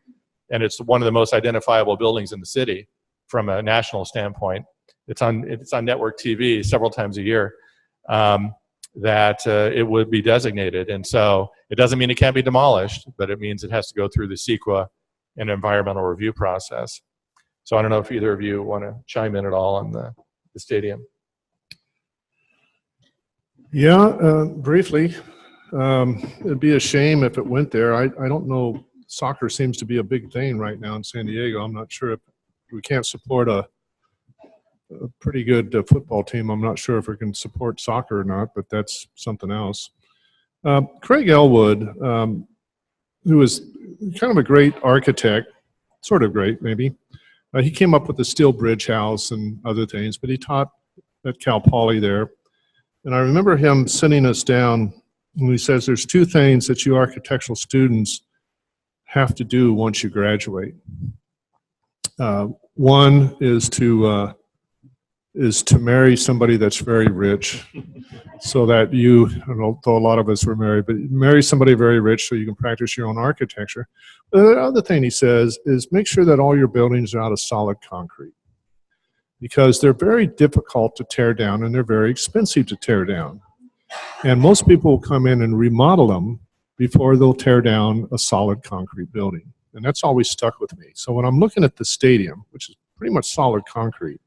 and it's one of the most identifiable buildings in the city from a national standpoint. It's on network TV several times a year, that it would be designated. And so it doesn't mean it can't be demolished, but it means it has to go through the CEQA and environmental review process. So I don't know if either of you want to chime in at all on the stadium. Yeah, briefly. It'd be a shame if it went there. I don't know. Soccer seems to be a big thing right now in San Diego. I'm not sure if we can't support a pretty good football team. I'm not sure if we can support soccer or not, but that's something else. Craig Elwood, who was kind of a great architect, sort of great maybe, he came up with the steel bridge house and other things, but he taught at Cal Poly there. And I remember him sitting us down and he says there's two things that you architectural students have to do once you graduate. One is to marry somebody that's very rich, so that you, although a lot of us were married, but marry somebody very rich so you can practice your own architecture. The other thing he says is make sure that all your buildings are out of solid concrete, because they're very difficult to tear down and they're very expensive to tear down. And most people will come in and remodel them before they'll tear down a solid concrete building. And that's always stuck with me. So when I'm looking at the stadium, which is pretty much solid concrete,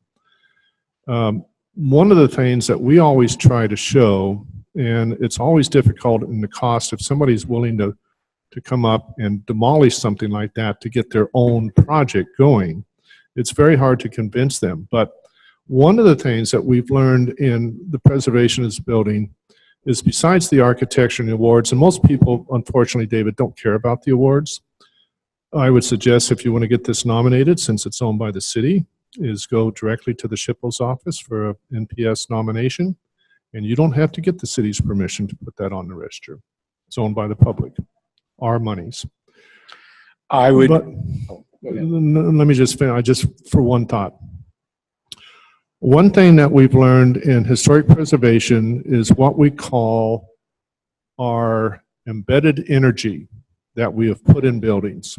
one of the things that we always try to show, and it's always difficult in the cost if somebody's willing to come up and demolish something like that to get their own project going, it's very hard to convince them. But one of the things that we've learned in the preservation of this building is, besides the architecture and the awards, and most people, unfortunately, David, don't care about the awards. I would suggest, if you want to get this nominated, since it's owned by the city, is go directly to the SHPO's office for an NPS nomination, and you don't have to get the city's permission to put that on the register. It's owned by the public, our monies. I would. But, let me just finish, just for one thought. One thing that we've learned in historic preservation is what we call our embedded energy that we have put in buildings.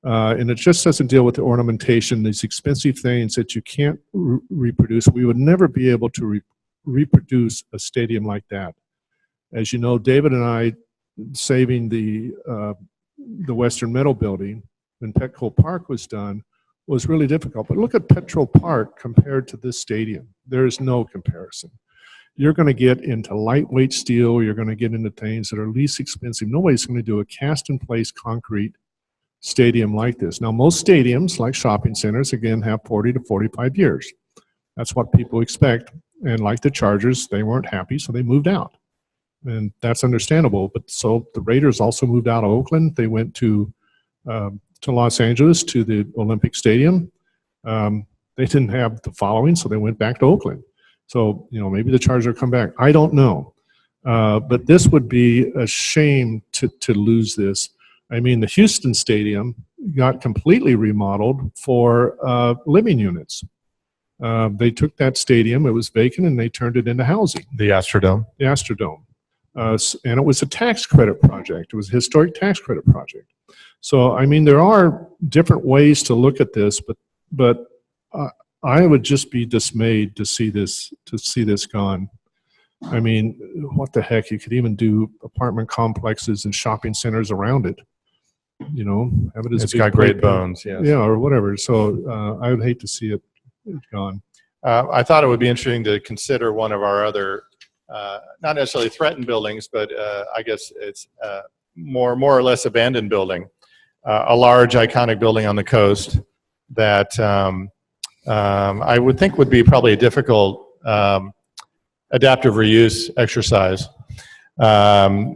And it just doesn't deal with the ornamentation, these expensive things that you can't reproduce. We would never be able to reproduce a stadium like that. As you know, David and I, saving the Western Meadow building when Petco Park was done, was really difficult. But look at Petro Park compared to this stadium. There is no comparison. You're going to get into lightweight steel. You're going to get into things that are least expensive. Nobody's going to do a cast-in-place concrete stadium like this. Now, most stadiums, like shopping centers, again, have 40 to 45 years. That's what people expect. And like the Chargers, they weren't happy, so they moved out. And that's understandable. But so the Raiders also moved out of Oakland. They went to Los Angeles, to the Olympic Stadium. They didn't have the following, so they went back to Oakland. So, you know, maybe the Chargers will come back. I don't know. But this would be a shame to lose this. I mean, the Houston Stadium got completely remodeled for living units. They took that stadium, it was vacant, and they turned it into housing. The Astrodome. The Astrodome. And it was a tax credit project. It was a historic tax credit project. So, I mean, there are different ways to look at this, but I would just be dismayed to see this gone. I mean, what the heck? You could even do apartment complexes and shopping centers around it. You know, have it as It's got great bones, yes. Yeah, or whatever. So I would hate to see it gone. I thought it would be interesting to consider one of our other, not necessarily threatened buildings, but I guess it's more or less abandoned building. A large iconic building on the coast that I would think would be probably a difficult adaptive reuse exercise,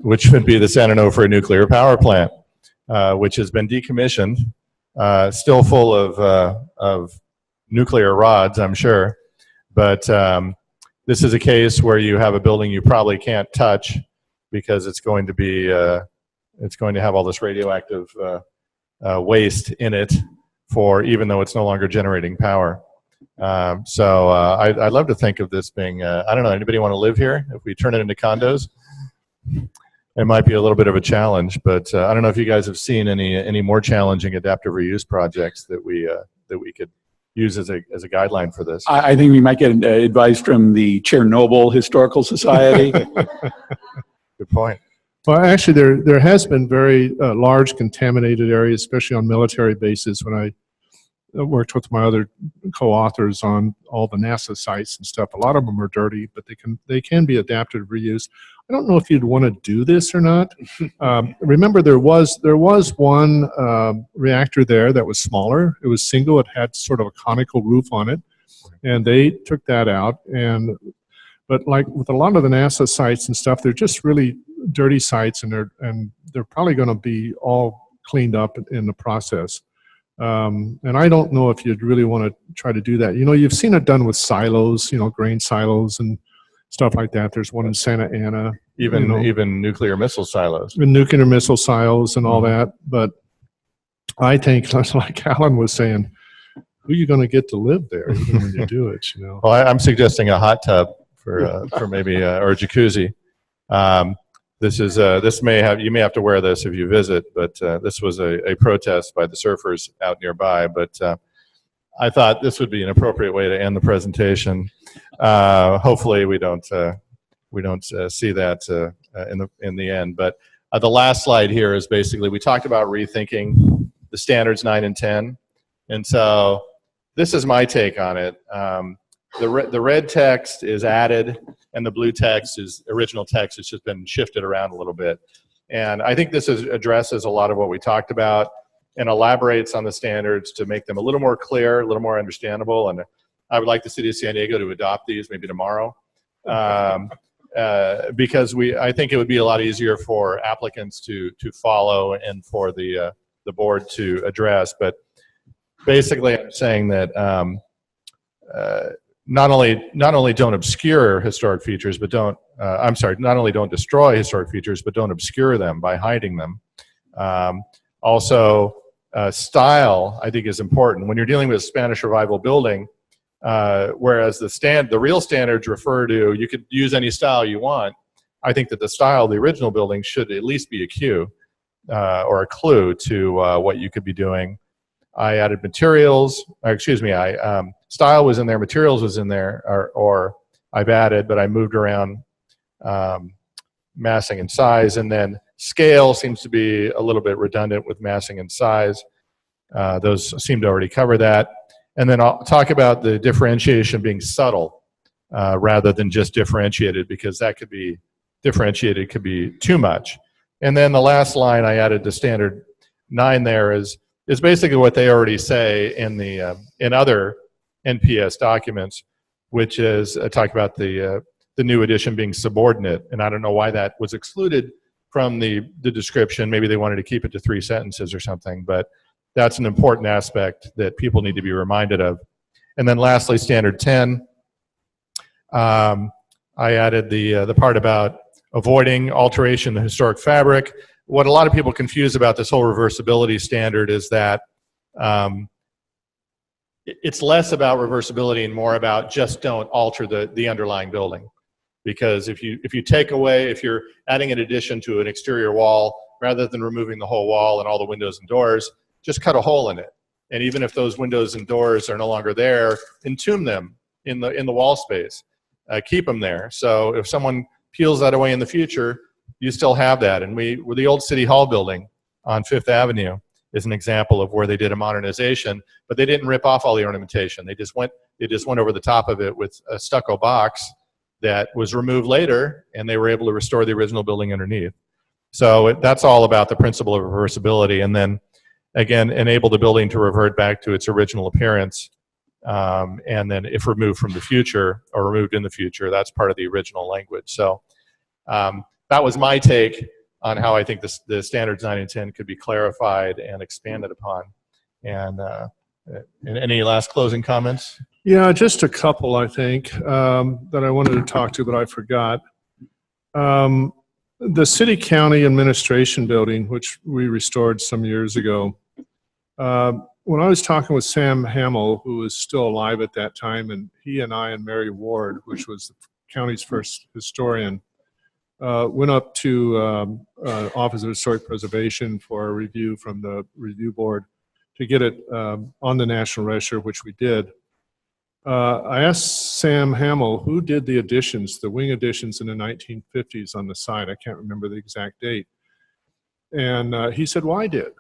which would be the San Onofre nuclear power plant, which has been decommissioned, still full of nuclear rods, I'm sure. But this is a case where you have a building you probably can't touch because it's going to be it's going to have all this radioactive waste in it, for even though it's no longer generating power. So I'd love to think of this being, I don't know, anybody want to live here? If we turn it into condos, it might be a little bit of a challenge, but I don't know if you guys have seen any more challenging adaptive reuse projects that we could use as a guideline for this. I think we might get advice from the Chernobyl Historical Society. Good point. Well, actually, there has been very large contaminated areas, especially on military bases. When worked with my other co-authors on all the NASA sites and stuff. A lot of them are dirty, but they can be adaptive reuse. I don't know if you'd want to do this or not. Remember, there was one reactor there that was smaller. It was single. It had sort of a conical roof on it, and they took that out. But like with a lot of the NASA sites and stuff, they're just really dirty sites, and they're probably going to be all cleaned up in the process. And I don't know if you'd really want to try to do that. You know, you've seen it done with silos, you know, grain silos and stuff like that. There's one in Santa Ana. Even nuclear missile silos. And nuclear missile silos and all that. But I think, like Alan was saying, who are you going to get to live there even when you do it, you know? Well, I'm suggesting a hot tub for maybe, or a jacuzzi. You may have to wear this if you visit, but this was a protest by the surfers out nearby. But I thought this would be an appropriate way to end the presentation. Hopefully, we don't see that in the end. But the last slide here is basically we talked about rethinking the standards 9 and 10, and so this is my take on it. The red text is added, and the blue text is original text. It's just been shifted around a little bit. And I think this addresses a lot of what we talked about and elaborates on the standards to make them a little more clear, a little more understandable. And I would like the city of San Diego to adopt these maybe tomorrow, because I think it would be a lot easier for applicants to follow and for the board to address. But basically, I'm saying that not only don't obscure historic features, but not only don't destroy historic features, but don't obscure them by hiding them. Also, style, I think, is important. When you're dealing with a Spanish Revival building, whereas the real standards refer to, you could use any style you want, I think that the style of the original building should at least be a cue or a clue to what you could be doing. I added materials, style was in there, materials was in there, or I've added, but I moved around massing and size, and then scale seems to be a little bit redundant with massing and size. Those seem to already cover that. And then I'll talk about the differentiation being subtle rather than just differentiated, because that could be, differentiated could be too much. And then the last line I added to standard 9 there is basically what they already say in the in other NPS documents, which is talk about the new edition being subordinate. And I don't know why that was excluded from the description. Maybe they wanted to keep it to 3 sentences or something, but that's an important aspect that people need to be reminded of. And then lastly, standard 10, I added the part about avoiding alteration in the historic fabric. What a lot of people confuse about this whole reversibility standard is that it's less about reversibility and more about just don't alter the underlying building. Because if you take away, if you're adding an addition to an exterior wall, rather than removing the whole wall and all the windows and doors, just cut a hole in it. And even if those windows and doors are no longer there, entomb them in the wall space. Keep them there. So if someone peels that away in the future, you still have that. And the old City Hall building on 5th Avenue is an example of where they did a modernization, but they didn't rip off all the ornamentation. They just went over the top of it with a stucco box that was removed later, and they were able to restore the original building underneath. So that's all about the principle of reversibility, and then again, enable the building to revert back to its original appearance. And then if removed from the future or removed in the future, that's part of the original language. So that was my take on how I think the standards 9 and 10 could be clarified and expanded upon. And any last closing comments? Yeah, just a couple, I think, that I wanted to talk to, but I forgot. The City County Administration Building, which we restored some years ago, when I was talking with Sam Hamill, who was still alive at that time, and he and I and Mary Ward, which was the county's first historian, went up to Office of Historic Preservation for a review from the review board to get it on the National Register, which we did. I asked Sam Hamill who did the additions, the wing additions in the 1950s on the side. I can't remember the exact date. And he said, well, I did.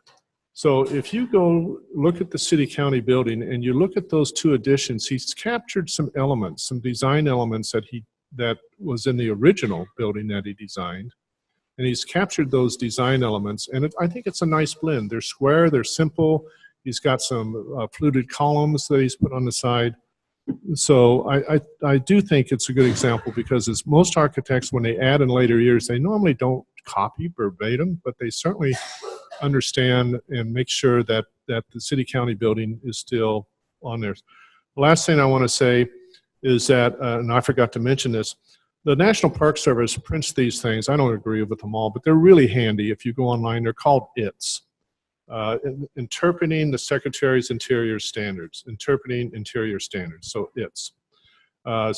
So if you go look at the city-county building and you look at those two additions, he's captured some elements, some design elements that was in the original building that he designed. And he's captured those design elements, and I think it's a nice blend. They're square, they're simple. He's got some fluted columns that he's put on the side. So I do think it's a good example, because as most architects, when they add in later years, they normally don't copy verbatim, but they certainly understand and make sure that the city-county building is still on there. The last thing I want to say is that, and I forgot to mention this, the National Park Service prints these things. I don't agree with them all, but they're really handy. If you go online, they're called ITS. Interpreting the Secretary's Interior Standards. Interpreting Interior Standards, so ITS.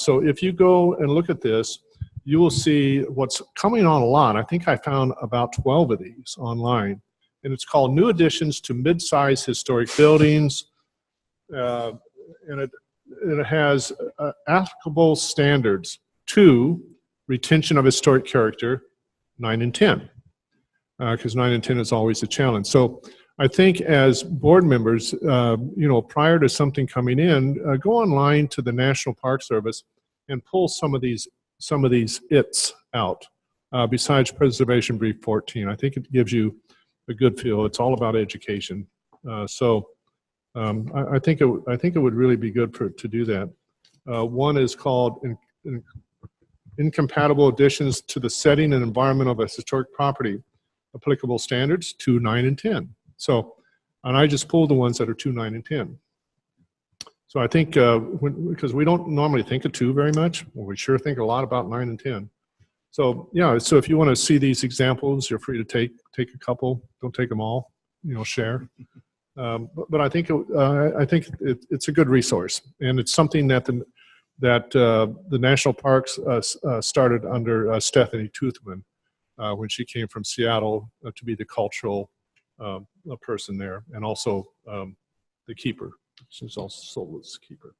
So if you go and look at this, you will see what's coming on a lot. I think I found about 12 of these online. And it's called New Additions to Mid-Size Historic Buildings. And it has applicable standards to retention of historic character, 9 and 10, because 9 and 10 is always a challenge. So I think as board members, prior to something coming in, go online to the National Park Service and pull some of these ITs out. Besides Preservation Brief 14, I think it gives you a good feel. It's all about education. I think it would really be good to do that. One is called Incompatible Additions to the Setting and Environment of a Historic Property, Applicable Standards 2, 9, and 10. So, and I just pulled the ones that are 2, 9, and 10. So I think, because we don't normally think of 2 very much, well, we sure think a lot about 9 and 10. So yeah, so if you want to see these examples, you're free to take a couple. Don't take them all, share. But I think it's a good resource, and it's something that the national parks started under Stephanie Toothman when she came from Seattle to be the cultural person there, and also the keeper. She's also was keeper.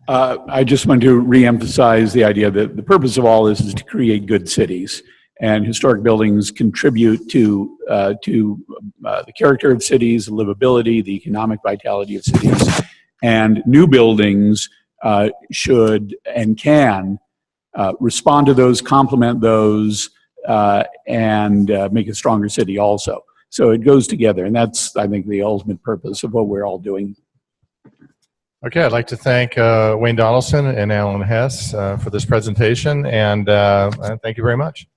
I just want to reemphasize the idea that the purpose of all this is to create good cities, and historic buildings contribute to the character of cities, the livability, the economic vitality of cities, and new buildings should and can respond to those, complement those, and make a stronger city also. So it goes together, and that's, I think, the ultimate purpose of what we're all doing. Okay, I'd like to thank Wayne Donaldson and Alan Hess for this presentation, and thank you very much.